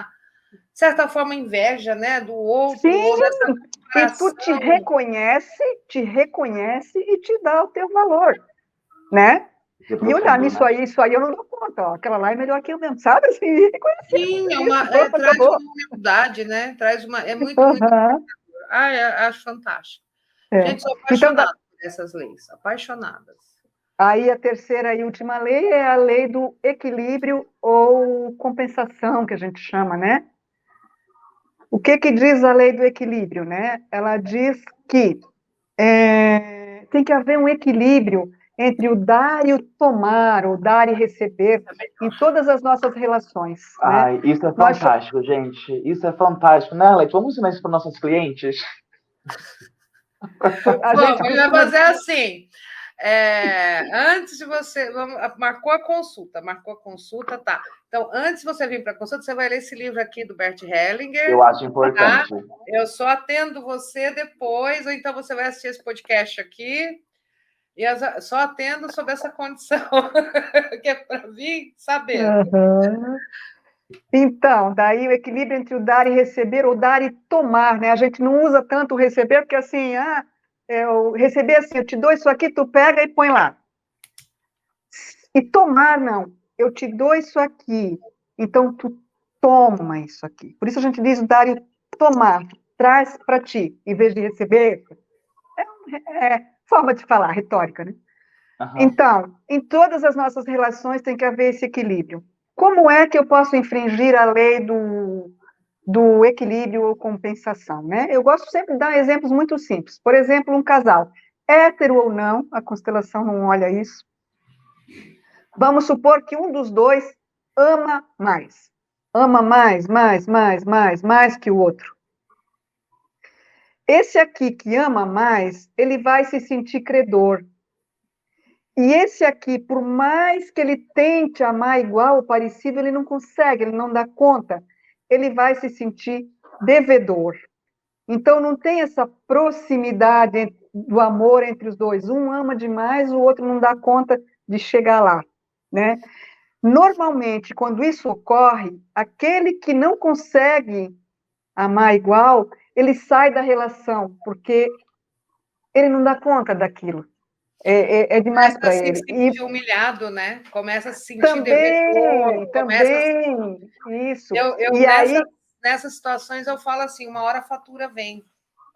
de certa forma, inveja, né, do outro, sim, ou nessa e tu comparação. te reconhece e te dá o teu valor, né? Que E olhar profundo, nisso né? aí, isso aí eu não dou conta, ó. Aquela lá é melhor que eu mesmo, sabe? Assim, reconhecer, Sim, é isso, traz acabou. uma humildade, né? Traz uma, é muito, muito. Uhum, Acho fantástico. é. Gente, sou Então, apaixonada por essas leis, apaixonadas. aí a terceira e última lei é a lei do equilíbrio ou compensação, que a gente chama, né? O que diz a lei do equilíbrio, né? Ela diz que tem que haver um equilíbrio entre o dar e o tomar, o dar e receber, em todas as nossas relações, né? Ai, isso é Nós, fantástico, gente. Isso é fantástico, né, Alex? Vamos ensinar isso para nossos clientes? a Bom, gente a gente vai costuma... fazer assim. Antes de você. Marcou a consulta, tá. Então, antes de você vir para a consulta, você vai ler esse livro aqui do Bert Hellinger. Eu acho Tá? importante. Eu só atendo você depois, ou então você vai assistir esse podcast aqui, e só atendo sob essa condição, que é para vir sabendo. Uhum. Então, daí o equilíbrio entre o dar e receber, ou dar e tomar, né? A gente não usa tanto o receber, porque assim, eu receber assim, eu te dou isso aqui, tu pega e põe lá. E tomar, não. Eu te dou isso aqui, então tu toma isso aqui. Por isso a gente diz dar e tomar, traz para ti, em vez de receber. É forma de falar, retórica, né? Uhum. Então, em todas as nossas relações tem que haver esse equilíbrio. Como é que eu posso infringir a lei do equilíbrio ou compensação, né? Eu gosto sempre de dar exemplos muito simples. Por exemplo, um casal, hétero ou não, a constelação não olha isso. Vamos supor que um dos dois ama mais. Ama mais que o outro. Esse aqui que ama mais, ele vai se sentir credor. E esse aqui, por mais que ele tente amar igual ou parecido, ele não consegue, ele não dá conta. Ele vai se sentir devedor. Então, não tem essa proximidade do amor entre os dois. Um ama demais, o outro não dá conta de chegar lá, né? Normalmente, quando isso ocorre, aquele que não consegue amar igual, ele sai da relação, porque ele não dá conta daquilo. É demais Começa a para se ele. E sentir humilhado, né? Começa a se sentir devedor, começa. também, isso. Eu E aí, nessas situações eu falo assim, uma hora a fatura vem,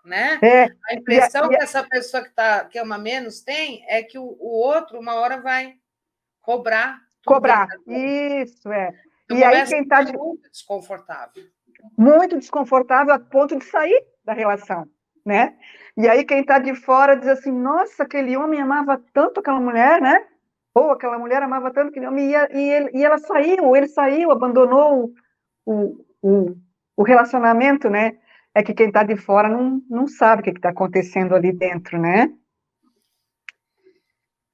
né? é, A e, a- impressão e que a- essa pessoa que ama menos tem é que o outro uma hora vai cobrar tudo que ele cobrar, está dando. isso é. Então E aí, começa quem a está ficar muito desconfortável. muito desconfortável a ponto de sair da relação, né? E aí quem está de fora diz assim, nossa, aquele homem amava tanto aquela mulher, né? Ou aquela mulher amava tanto aquele homem, e ela saiu, ele saiu, abandonou o relacionamento, né? É que quem está de fora não sabe o que está acontecendo ali dentro, né?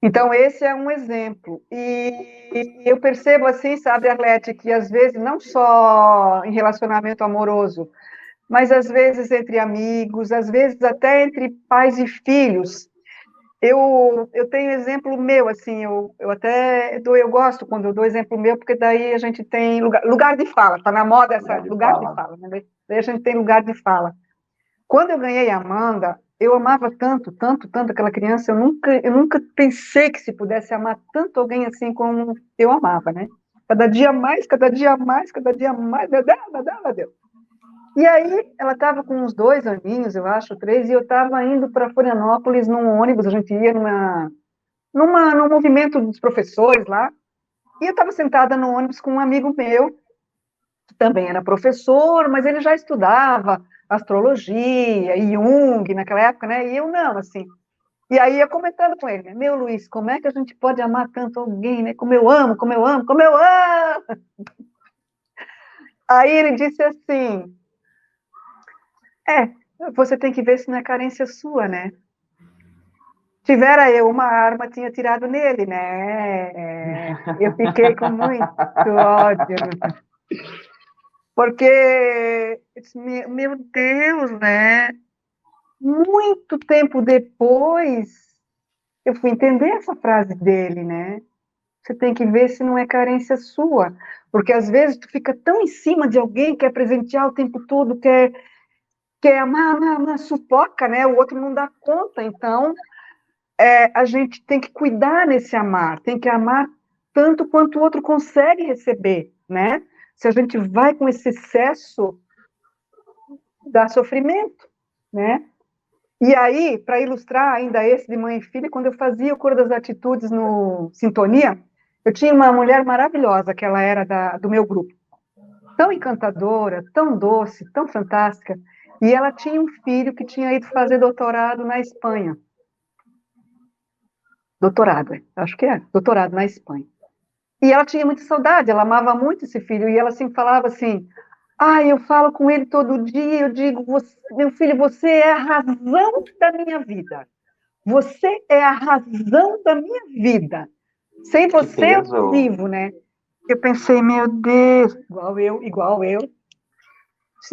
Então, esse é um exemplo. E eu percebo assim, sabe, Arlete, que às vezes, não só em relacionamento amoroso, mas às vezes entre amigos, às vezes até entre pais e filhos. Eu tenho exemplo meu, assim, eu até eu gosto quando eu dou exemplo meu, porque daí a gente tem lugar de fala, está na moda essa Lugar de lugar de fala. fala, né? Daí a gente tem lugar de fala. Quando eu ganhei a Amanda, eu amava tanto, tanto, tanto aquela criança, eu nunca pensei que se pudesse amar tanto alguém assim como eu amava, né? Cada dia mais, cada dia mais, cada dia mais, meu Deus, meu Deus, meu Deus. E aí, ela estava com uns 2 aninhos, eu acho, 3, e eu estava indo para Florianópolis num ônibus, a gente ia num movimento dos professores lá, e eu estava sentada no ônibus com um amigo meu, que também era professor, mas ele já estudava astrologia, Jung naquela época, né? E eu não, assim. E aí eu comentando com ele, né? Meu Luiz, como é que a gente pode amar tanto alguém, né? Como eu amo, como eu amo, como eu amo! Aí ele disse assim, você tem que ver se não é carência sua, né? Tivera eu uma arma, tinha tirado nele, né? Eu fiquei com muito ódio, porque, meu Deus, né? Muito tempo depois, eu fui entender essa frase dele, né? Você tem que ver se não é carência sua, porque às vezes tu fica tão em cima de alguém, quer presentear o tempo todo, quer amar, amar, amar, sufoca, né? O outro não dá conta, então a gente tem que cuidar nesse amar, tem que amar tanto quanto o outro consegue receber, né? Se a gente vai com esse excesso, dá sofrimento, né? E aí, para ilustrar ainda esse de mãe e filha, quando eu fazia o Cura das Atitudes no Sintonia, eu tinha uma mulher maravilhosa, que ela era do meu grupo, tão encantadora, tão doce, tão fantástica, e ela tinha um filho que tinha ido fazer doutorado na Espanha. Doutorado, acho que é, doutorado na Espanha. E ela tinha muita saudade, ela amava muito esse filho, e ela sempre falava assim, eu falo com ele todo dia, eu digo, meu filho, você é a razão da minha vida. Você é a razão da minha vida. Sem Que você eu não peso. vivo, né? Eu pensei, meu Deus, igual eu.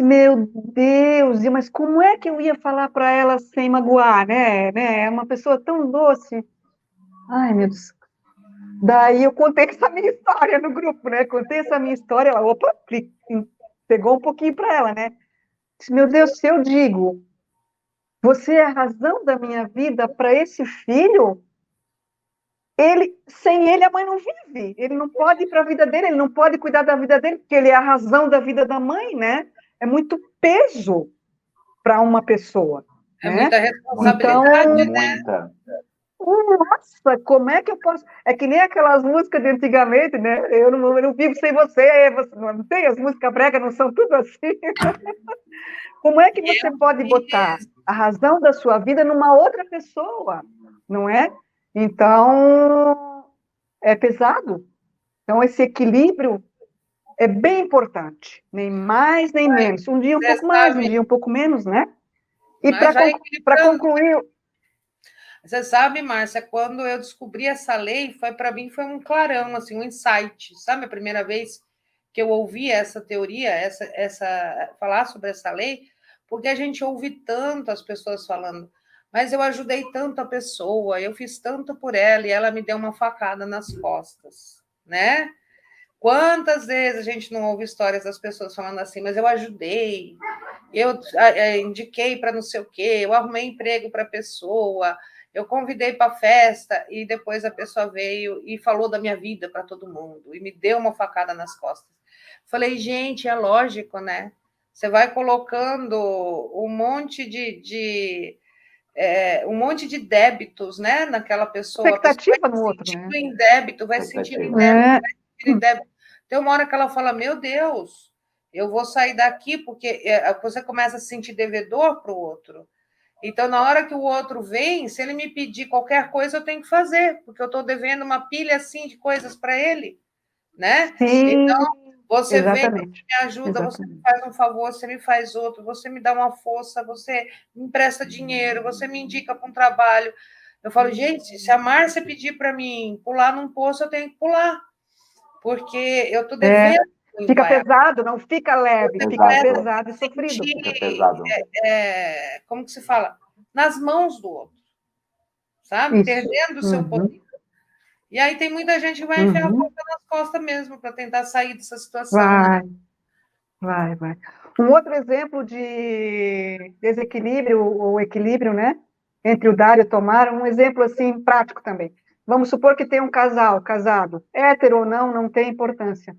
Meu Deus, mas como é que eu ia falar para ela sem magoar, né? É uma pessoa tão doce. Ai, meu Deus. Daí eu contei essa minha história no grupo, né? Contei essa minha história, ela, opa, pegou um pouquinho para ela, né? Disse, meu Deus, se eu digo, você é a razão da minha vida para esse filho, sem ele a mãe não vive. Ele não pode ir para a vida dele, ele não pode cuidar da vida dele, porque ele é a razão da vida da mãe, né? É muito peso para uma pessoa, É né? muita Então, responsabilidade, né? Muita. nossa, como é que eu posso? É que nem aquelas músicas de antigamente, né? Eu não vivo sem você, você não tem, as músicas bregas não são tudo assim. Como é que você Eu pode botar fiz. a razão da sua vida numa outra pessoa, não é? Então, é pesado. Então, esse equilíbrio é bem importante, nem mais nem menos. Um dia um Você pouco mais, um sabe, dia um pouco menos, né? E mas vai para equilibrando. concluir, Você sabe, Márcia, quando eu descobri essa lei, foi para mim foi um clarão, assim, um insight. Sabe a primeira vez que eu ouvi essa teoria, essa falar sobre essa lei? Porque a gente ouve tanto as pessoas falando, mas eu ajudei tanto a pessoa, eu fiz tanto por ela e ela me deu uma facada nas costas, né? Quantas vezes a gente não ouve histórias das pessoas falando assim, mas eu ajudei, eu indiquei para não sei o quê, eu arrumei emprego para a pessoa, eu convidei para a festa e depois a pessoa veio e falou da minha vida para todo mundo e me deu uma facada nas costas. Falei, gente, é lógico, né? Você vai colocando um monte um monte de débitos, né, naquela pessoa. A pessoa vai expectativa no se outro, né? sentindo em débito, vai se sentindo em Expectativa. débito, É, vai se sentindo em débito. Tem uma hora que ela fala, meu Deus, eu vou sair daqui, porque você começa a se sentir devedor para o outro. Então, na hora que o outro vem, se ele me pedir qualquer coisa, eu tenho que fazer, porque eu estou devendo uma pilha assim de coisas para ele, né? sim, Então, você vem, você exatamente, me ajuda, você me exatamente. faz um favor, você me faz outro, você me dá uma força, você me empresta dinheiro, você me indica para um trabalho. Eu falo, gente, se a Márcia pedir para mim pular num poço, eu tenho que pular, porque eu estou É, devendo muito fica a ela. pesado, não fica leve, Você fica começa Pesado. pesado e a se sofrido. Fica sentir, pesado. como que se fala? Nas mãos do outro, sabe? Isso. Perdendo o seu poder. Uhum, E aí tem muita gente que vai enfiar a uhum. boca nas costas mesmo para tentar sair dessa situação, né? Vai, vai. Um outro exemplo de desequilíbrio ou equilíbrio, né? Entre o dar e o tomar, um exemplo assim prático também. Vamos supor que tem um casal casado, hétero ou não, não tem importância.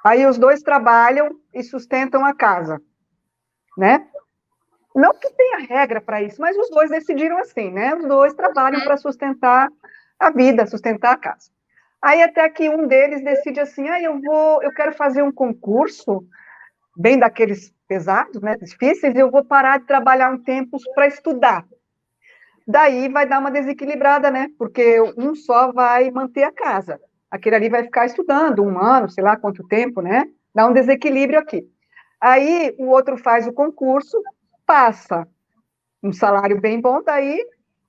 Aí os dois trabalham e sustentam a casa. né? Não que tenha regra para isso, mas os dois decidiram assim, né? Os dois trabalham para sustentar a vida, sustentar a casa. Aí até que um deles decide assim, eu quero fazer um concurso, bem daqueles pesados, né, difíceis, e eu vou parar de trabalhar um tempo para estudar. Daí vai dar uma desequilibrada, né? Porque um só vai manter a casa. Aquele ali vai ficar estudando 1 ano, sei lá quanto tempo, né? Dá um desequilíbrio aqui. Aí o outro faz o concurso, passa um salário bem bom, daí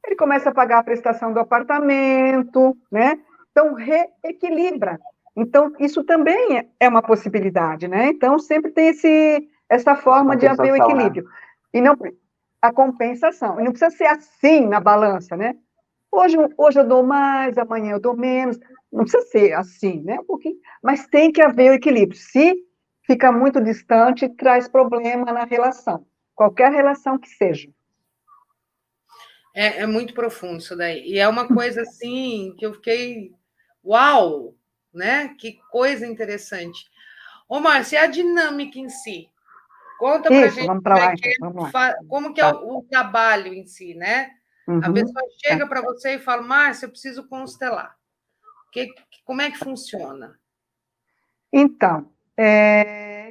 ele começa a pagar a prestação do apartamento, né? Então, reequilibra. Então, isso também é uma possibilidade, né? Então, sempre tem essa forma de haver o equilíbrio. Né? E não a compensação. E não precisa ser assim na balança, né? Hoje eu dou mais, amanhã eu dou menos. Não precisa ser assim, né? Um pouquinho. Mas tem que haver o equilíbrio. Se fica muito distante, traz problema na relação. Qualquer relação que seja. É muito profundo isso daí. E é uma coisa assim que eu fiquei, uau, né? Que coisa interessante. Ô, Márcia, a dinâmica em si. Conta pra gente vamos para lá, então. Vamos lá. Como que é o trabalho em si, né? A pessoa chega para você e fala, Márcia, eu preciso constelar. Como é que funciona? Então,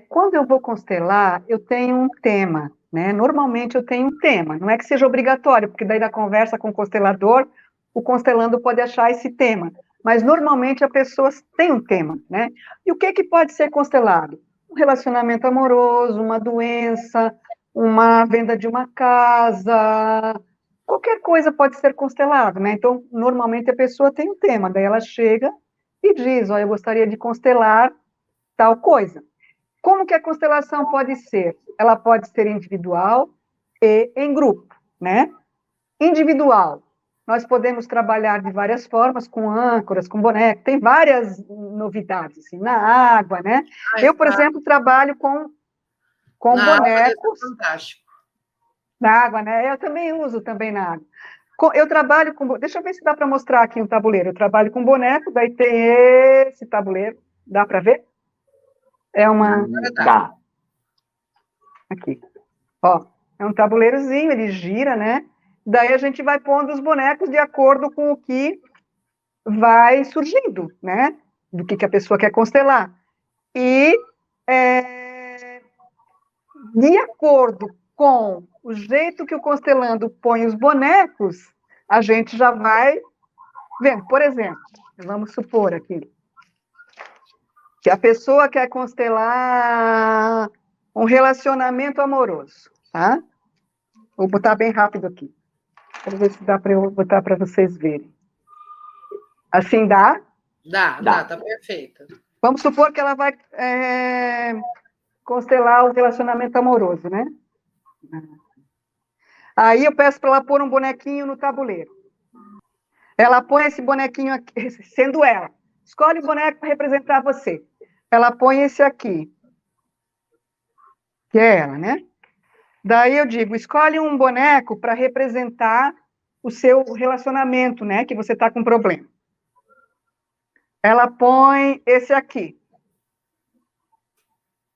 quando eu vou constelar, eu tenho um tema, né? Normalmente eu tenho um tema, não é que seja obrigatório, porque daí na conversa com o constelador, o constelando pode achar esse tema, mas normalmente a pessoa tem um tema, né? E o que pode ser constelado? Um relacionamento amoroso, uma doença, uma venda de uma casa, qualquer coisa pode ser constelado, né? Então, normalmente a pessoa tem um tema, daí ela chega e diz, eu gostaria de constelar tal coisa. Como que a constelação pode ser? Ela pode ser individual e em grupo, né? Individual, nós podemos trabalhar de várias formas, com âncoras, com boneco, tem várias novidades, assim, na água, né? Eu, por exemplo, trabalho com bonecos. Água, fantástico. Na água, né? Eu também uso também na água. Eu trabalho com... Deixa eu ver se dá para mostrar aqui um tabuleiro. Eu trabalho com boneco, daí tem esse tabuleiro. Dá para ver? É uma... Dá. Aqui. Ó, é um tabuleirozinho, ele gira, né? Daí a gente vai pondo os bonecos de acordo com o que vai surgindo, né? Do que a pessoa quer constelar. E de acordo com o jeito que o constelando põe os bonecos, a gente já vai vendo. Por exemplo, vamos supor aqui que a pessoa quer constelar um relacionamento amoroso, tá? Vou botar bem rápido aqui. Vamos ver se dá para eu botar para vocês verem. Assim dá? Dá, tá perfeito. Vamos supor que ela vai constelar o relacionamento amoroso, né? Aí eu peço para ela pôr um bonequinho no tabuleiro. Ela põe esse bonequinho aqui, sendo ela. Escolhe o boneco para representar você. Ela põe esse aqui, que é ela, né? Daí eu digo, escolhe um boneco para representar o seu relacionamento, né? Que você está com problema. Ela põe esse aqui.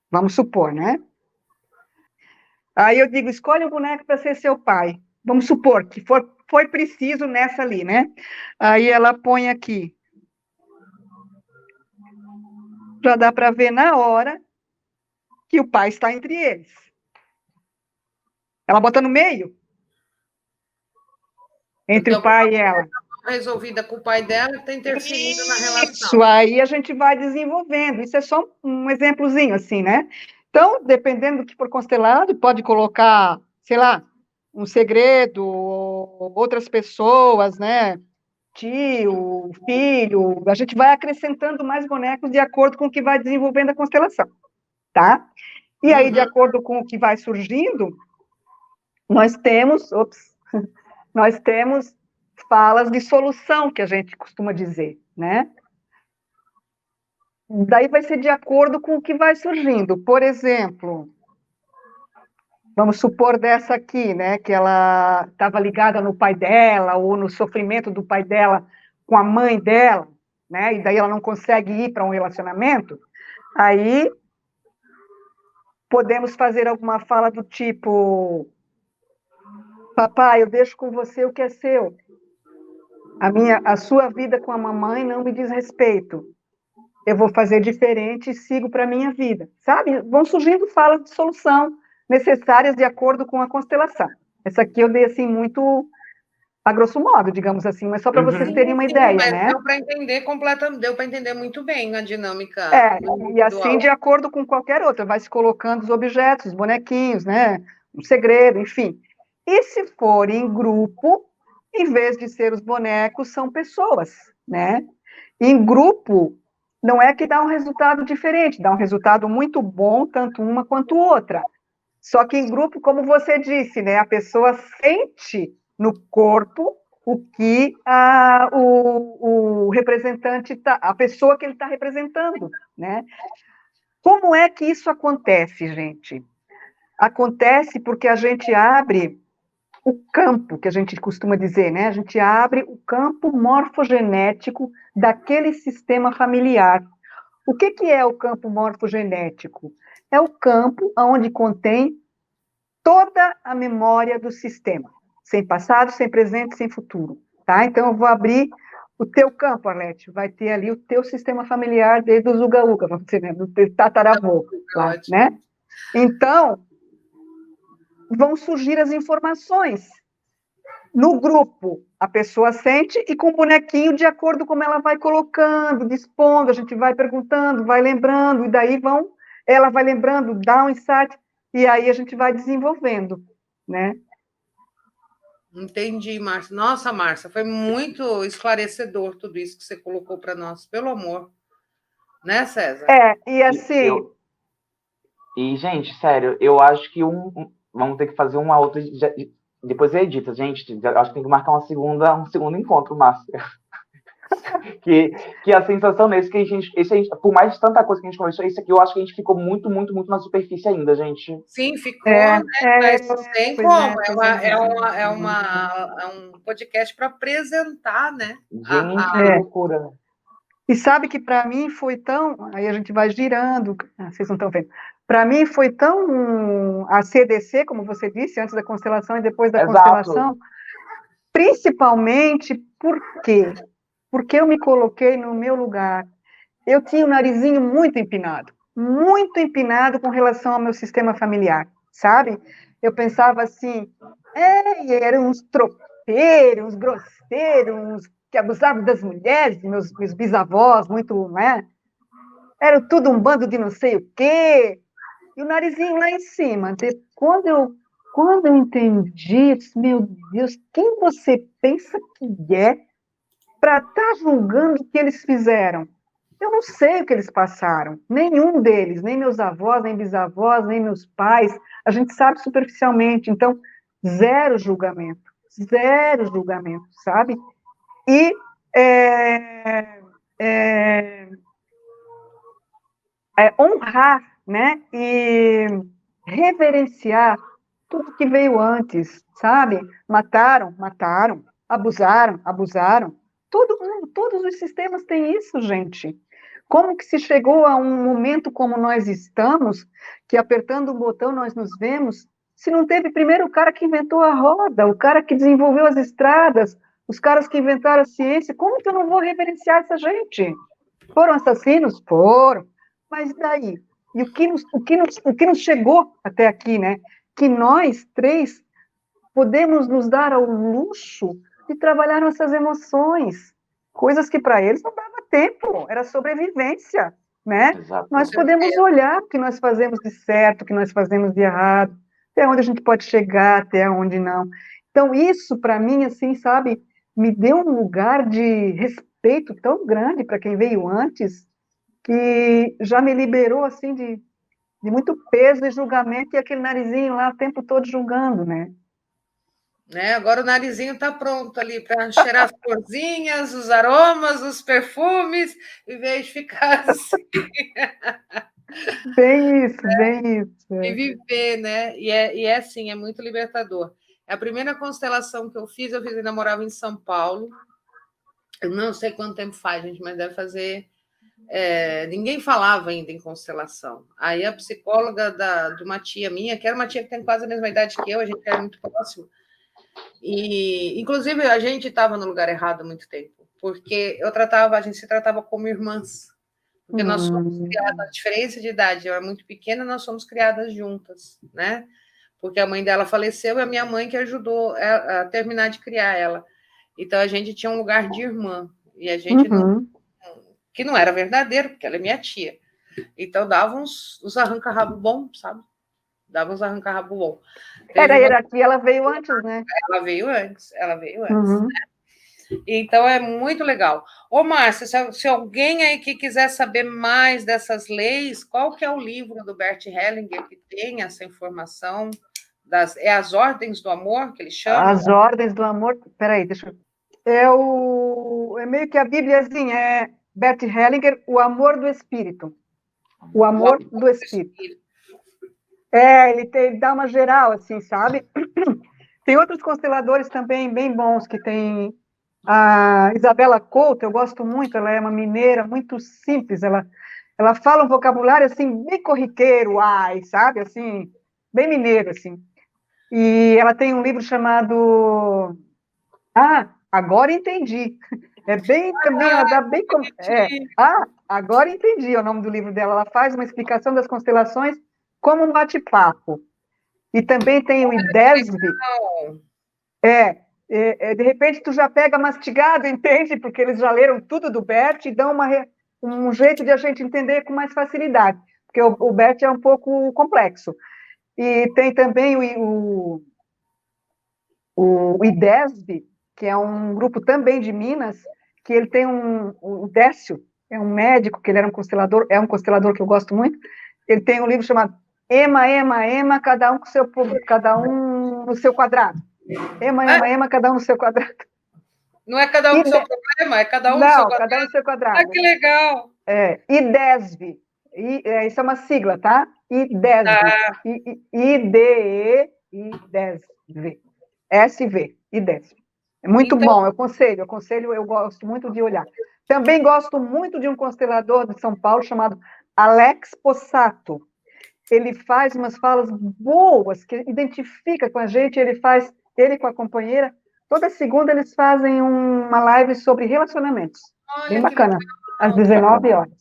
Vamos supor, né? Aí eu digo, escolhe um boneco para ser seu pai. Vamos supor que foi preciso nessa ali, né? Aí ela põe aqui. Já dá para ver na hora que o pai está entre eles. Ela bota no meio. Entre o pai e ela. Resolvida com o pai dela, está interferindo na relação. Isso, aí a gente vai desenvolvendo. Isso é só um exemplozinho, assim, né? Então, dependendo do que for constelado, pode colocar, sei lá, um segredo, outras pessoas, né? Tio, filho, a gente vai acrescentando mais bonecos de acordo com o que vai desenvolvendo a constelação, tá? E aí, de acordo com o que vai surgindo, nós temos falas de solução, que a gente costuma dizer, né? Daí vai ser de acordo com o que vai surgindo. Por exemplo, vamos supor dessa aqui, né, que ela estava ligada no pai dela, ou no sofrimento do pai dela com a mãe dela, né, e daí ela não consegue ir para um relacionamento, aí Podemos fazer alguma fala do tipo: papai, eu deixo com você o que é seu. A sua vida com a mamãe não me diz respeito. Eu vou fazer diferente e sigo para a minha vida. Sabe? Vão surgindo falas de solução necessárias de acordo com a constelação. Essa aqui eu dei assim muito a grosso modo, digamos assim, mas só para vocês terem uma ideia, mas né? deu para entender completamente, deu para entender muito bem a dinâmica E assim de acordo com qualquer outra, vai se colocando os objetos, os bonequinhos, né? Um segredo, enfim. E se for em grupo, em vez de ser os bonecos, são pessoas, né? Em grupo, não é que dá um resultado diferente, dá um resultado muito bom, tanto uma quanto outra. Só que em grupo, como você disse, né? A pessoa sente no corpo o que o representante a pessoa que ele está representando, né? Como é que isso acontece, gente? Acontece porque a gente abre o campo, que a gente costuma dizer, né? A gente abre o campo morfogenético daquele sistema familiar. O que é o campo morfogenético? É o campo onde contém toda a memória do sistema, sem passado, sem presente, sem futuro, tá? Então, eu vou abrir o teu campo, Arlete, vai ter ali o teu sistema familiar desde o Zuga-Uga, vamos dizer, né? Do teu tataravô, lá, né? Então, vão surgir as informações. No grupo, a pessoa sente e com o bonequinho, de acordo com como ela vai colocando, dispondo, a gente vai perguntando, vai lembrando, e daí ela vai lembrando, dá um insight, e aí a gente vai desenvolvendo, né? Entendi, Márcia. Nossa, Márcia, foi muito esclarecedor tudo isso que você colocou para nós, pelo amor. Né, César? E assim... E, gente, sério, eu acho que vamos ter que fazer uma outra... Depois edita, gente. Acho que tem que marcar um segundo encontro, Márcia. que a sensação desse que a gente, por mais de tanta coisa que a gente conversou, isso aqui eu acho que a gente ficou muito, muito, muito na superfície ainda, gente. Sim, ficou, né? Mas tem como. É um podcast para apresentar, né? Gente, que loucura. E sabe que para mim foi tão... Aí a gente vai girando, vocês não estão vendo. Para mim foi tão a CDC, como você disse, antes da constelação e depois da constelação, principalmente por quê? Porque eu me coloquei no meu lugar. Eu tinha o narizinho muito empinado com relação ao meu sistema familiar, sabe? Eu pensava assim, eram uns tropeiros, uns grosseiros, uns que abusavam das mulheres, meus bisavós, muito, né? Era tudo um bando de não sei o quê, e o narizinho lá em cima. Quando eu entendi, meu Deus, quem você pensa que é para estar julgando o que eles fizeram? Eu não sei o que eles passaram, nenhum deles, nem meus avós, nem bisavós, nem meus pais, a gente sabe superficialmente, então, zero julgamento, sabe? E honrar, né? E reverenciar tudo que veio antes, sabe? Mataram, abusaram. Todo mundo, todos os sistemas têm isso, gente. Como que se chegou a um momento como nós estamos, que apertando um botão nós nos vemos, se não teve primeiro o cara que inventou a roda, o cara que desenvolveu as estradas, os caras que inventaram a ciência, como que eu não vou reverenciar essa gente? Foram assassinos? Foram. Mas daí? E o que nos chegou até aqui, né? Que nós três podemos nos dar ao luxo de trabalhar nossas emoções, coisas que para eles não dava tempo, era sobrevivência, né? Exato. Nós podemos olhar o que nós fazemos de certo, o que nós fazemos de errado, até onde a gente pode chegar, até onde não. Então, isso, para mim, assim, sabe, me deu um lugar de respeito tão grande para quem veio antes, que já me liberou, assim, de muito peso e julgamento, e aquele narizinho lá o tempo todo julgando, né? Agora o narizinho está pronto ali para cheirar as florzinhas, os aromas, os perfumes, em vez de ficar assim. Bem isso. E viver, né? E é assim, é muito libertador. A primeira constelação que eu ainda morava em São Paulo. Eu não sei quanto tempo faz, gente, mas deve fazer ninguém falava ainda em constelação. Aí a psicóloga de uma tia minha, que era uma tia que tem quase a mesma idade que eu, a gente era muito próximo, e inclusive a gente estava no lugar errado há muito tempo, porque a gente se tratava como irmãs, porque nós somos criadas, a diferença de idade, eu era muito pequena, nós somos criadas juntas, né? Porque a mãe dela faleceu e a minha mãe que ajudou a terminar de criar ela. Então a gente tinha um lugar de irmã, e a gente não, que não era verdadeiro, porque ela é minha tia. Então dava uns arranca-rabo bom, sabe? Dava uns arranca-rabo bom. Era a hierarquia, ela veio antes, né? Ela veio antes. Né? Então é muito legal. Ô, Márcia, se alguém aí que quiser saber mais dessas leis, qual que é o livro do Bert Hellinger que tem essa informação? É as Ordens do Amor, que ele chama? As Ordens do Amor, peraí, deixa eu... É meio que a Bíbliazinha, é Bert Hellinger, O Amor do Espírito. O Amor do Espírito. Ele dá uma geral, assim, sabe? Tem outros consteladores também bem bons, que tem a Isabela Couto, eu gosto muito, ela é uma mineira muito simples, ela fala um vocabulário, assim, bem corriqueiro, sabe? Assim, bem mineiro, assim. E ela tem um livro chamado... Agora entendi. É bem também, ela dá bem como... Agora entendi o nome do livro dela. Ela faz uma explicação das constelações como um bate-papo. E também tem o IDESB. De repente tu já pega mastigado, entende? Porque eles já leram tudo do Bert e dão um jeito de a gente entender com mais facilidade. Porque o Bert é um pouco complexo. E tem também o IDESB, que é um grupo também de Minas, que ele tem o Décio, é um médico, que ele era um constelador que eu gosto muito, ele tem um livro chamado Ema, cada um no seu quadrado. Ema, cada um no seu quadrado. Não é cada um no seu problema, é cada um no seu quadrado? Não, cada um no seu quadrado. Que legal! IDESB, isso é uma sigla, tá? IDESB, IDESB, SV, IDESB. É muito bom, eu aconselho, eu gosto muito de olhar. Também gosto muito de um constelador de São Paulo chamado Alex Possato. Ele faz umas falas boas, que identifica com a gente, ele com a companheira, toda segunda eles fazem uma live sobre relacionamentos. Olha, bem bacana, às 19 horas.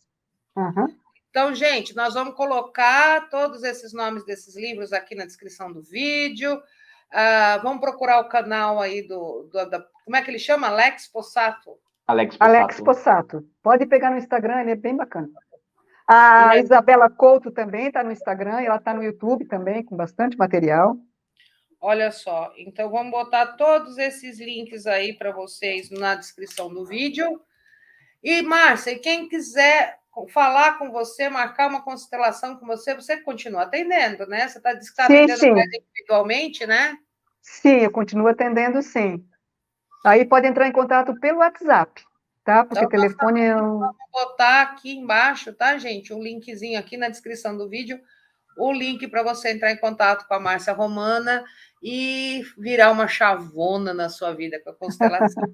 Então, gente, nós vamos colocar todos esses nomes desses livros aqui na descrição do vídeo. Vamos procurar o canal aí como é que ele chama? Alex Possato? Alex Possato. Pode pegar no Instagram, ele é bem bacana. A Isabela Couto também está no Instagram, ela está no YouTube também, com bastante material. Olha só, então vamos botar todos esses links aí para vocês na descrição do vídeo. E, Márcia, quem quiser falar com você, marcar uma constelação com você, você continua atendendo, né? Você disse que está atendendo mais individualmente, né? Sim, eu continuo atendendo, sim. Aí pode entrar em contato pelo WhatsApp, tá? Porque o telefone é Vamos botar aqui embaixo, tá, gente? Um linkzinho aqui na descrição do vídeo, o link para você entrar em contato com a Márcia Romana e virar uma chavona na sua vida com a constelação.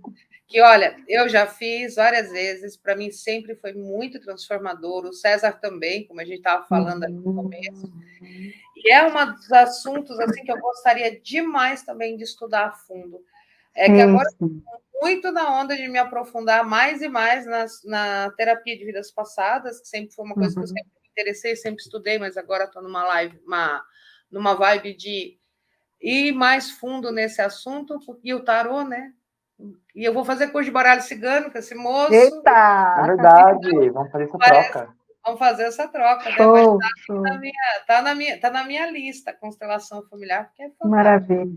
Que, olha, eu já fiz várias vezes, para mim sempre foi muito transformador, o César também, como a gente estava falando ali no começo. E é um dos assuntos assim, que eu gostaria demais também de estudar a fundo. É que agora eu estou muito na onda de me aprofundar mais e mais na terapia de vidas passadas, que sempre foi uma coisa que eu sempre me interessei, sempre estudei, mas agora estou numa vibe de ir mais fundo nesse assunto, e o tarô, né? E eu vou fazer curso de baralho cigano com esse moço. Eita! É verdade, vamos fazer essa troca. Vamos fazer essa troca, né? Show, mas tá na minha lista, constelação familiar, porque é fantástico. Maravilha.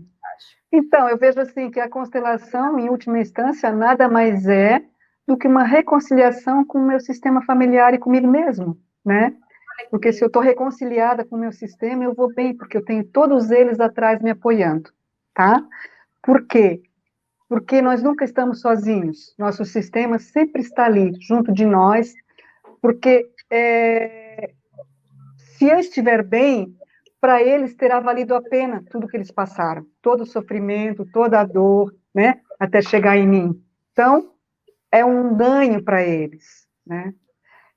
Então, eu vejo assim que a constelação, em última instância, nada mais é do que uma reconciliação com o meu sistema familiar e comigo mesmo, né? Porque se eu estou reconciliada com o meu sistema, eu vou bem, porque eu tenho todos eles atrás me apoiando, tá? Por quê? Porque nós nunca estamos sozinhos, nosso sistema sempre está ali, junto de nós, porque se eu estiver bem, para eles terá valido a pena tudo que eles passaram, todo o sofrimento, toda a dor, né, até chegar em mim. Então, é um ganho para eles, né?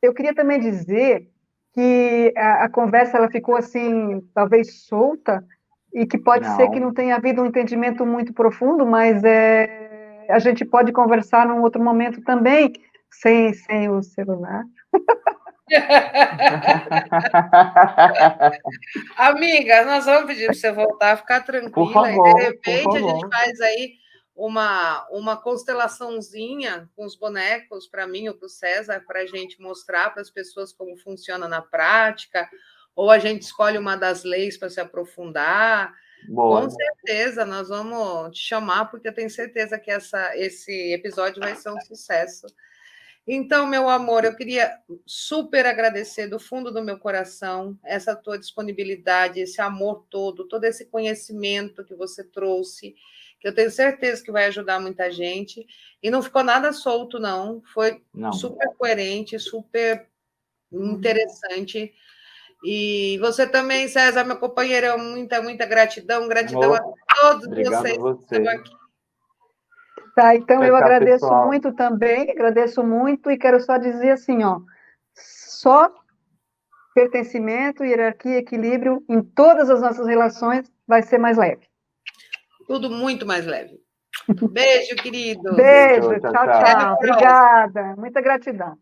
Eu queria também dizer que a conversa ela ficou assim, talvez solta, e que pode ser que Não, não tenha havido um entendimento muito profundo, mas a gente pode conversar num outro momento também, sem o celular. Amiga, nós vamos pedir para você voltar, ficar por tranquila, e de favor, por repente a gente favor. faz aí uma constelaçãozinha com os bonecos para mim ou para o César, para a gente mostrar para as pessoas como funciona na prática, ou a gente escolhe uma das leis para se aprofundar. Com Boa. certeza, nós vamos te chamar, porque eu tenho certeza que esse episódio vai ser um sucesso. Então, meu amor, eu queria super agradecer do fundo do meu coração essa tua disponibilidade, esse amor todo esse conhecimento que você trouxe, que eu tenho certeza que vai ajudar muita gente. E não ficou nada solto, não. Foi Não. super coerente, super interessante. E você também, César, meu companheiro, muita, muita gratidão. Gratidão a Amor, todos obrigado a vocês que estão você. aqui. Tá, então Tchau, eu tchau, agradeço pessoal. muito também, agradeço muito e quero só dizer assim, ó, só pertencimento, hierarquia, equilíbrio em todas as nossas relações vai ser mais leve. Tudo muito mais leve. Beijo, queridos. Beijo, Beijo, tchau, tchau, Até tchau. a tchau. próxima. Obrigada, muita gratidão.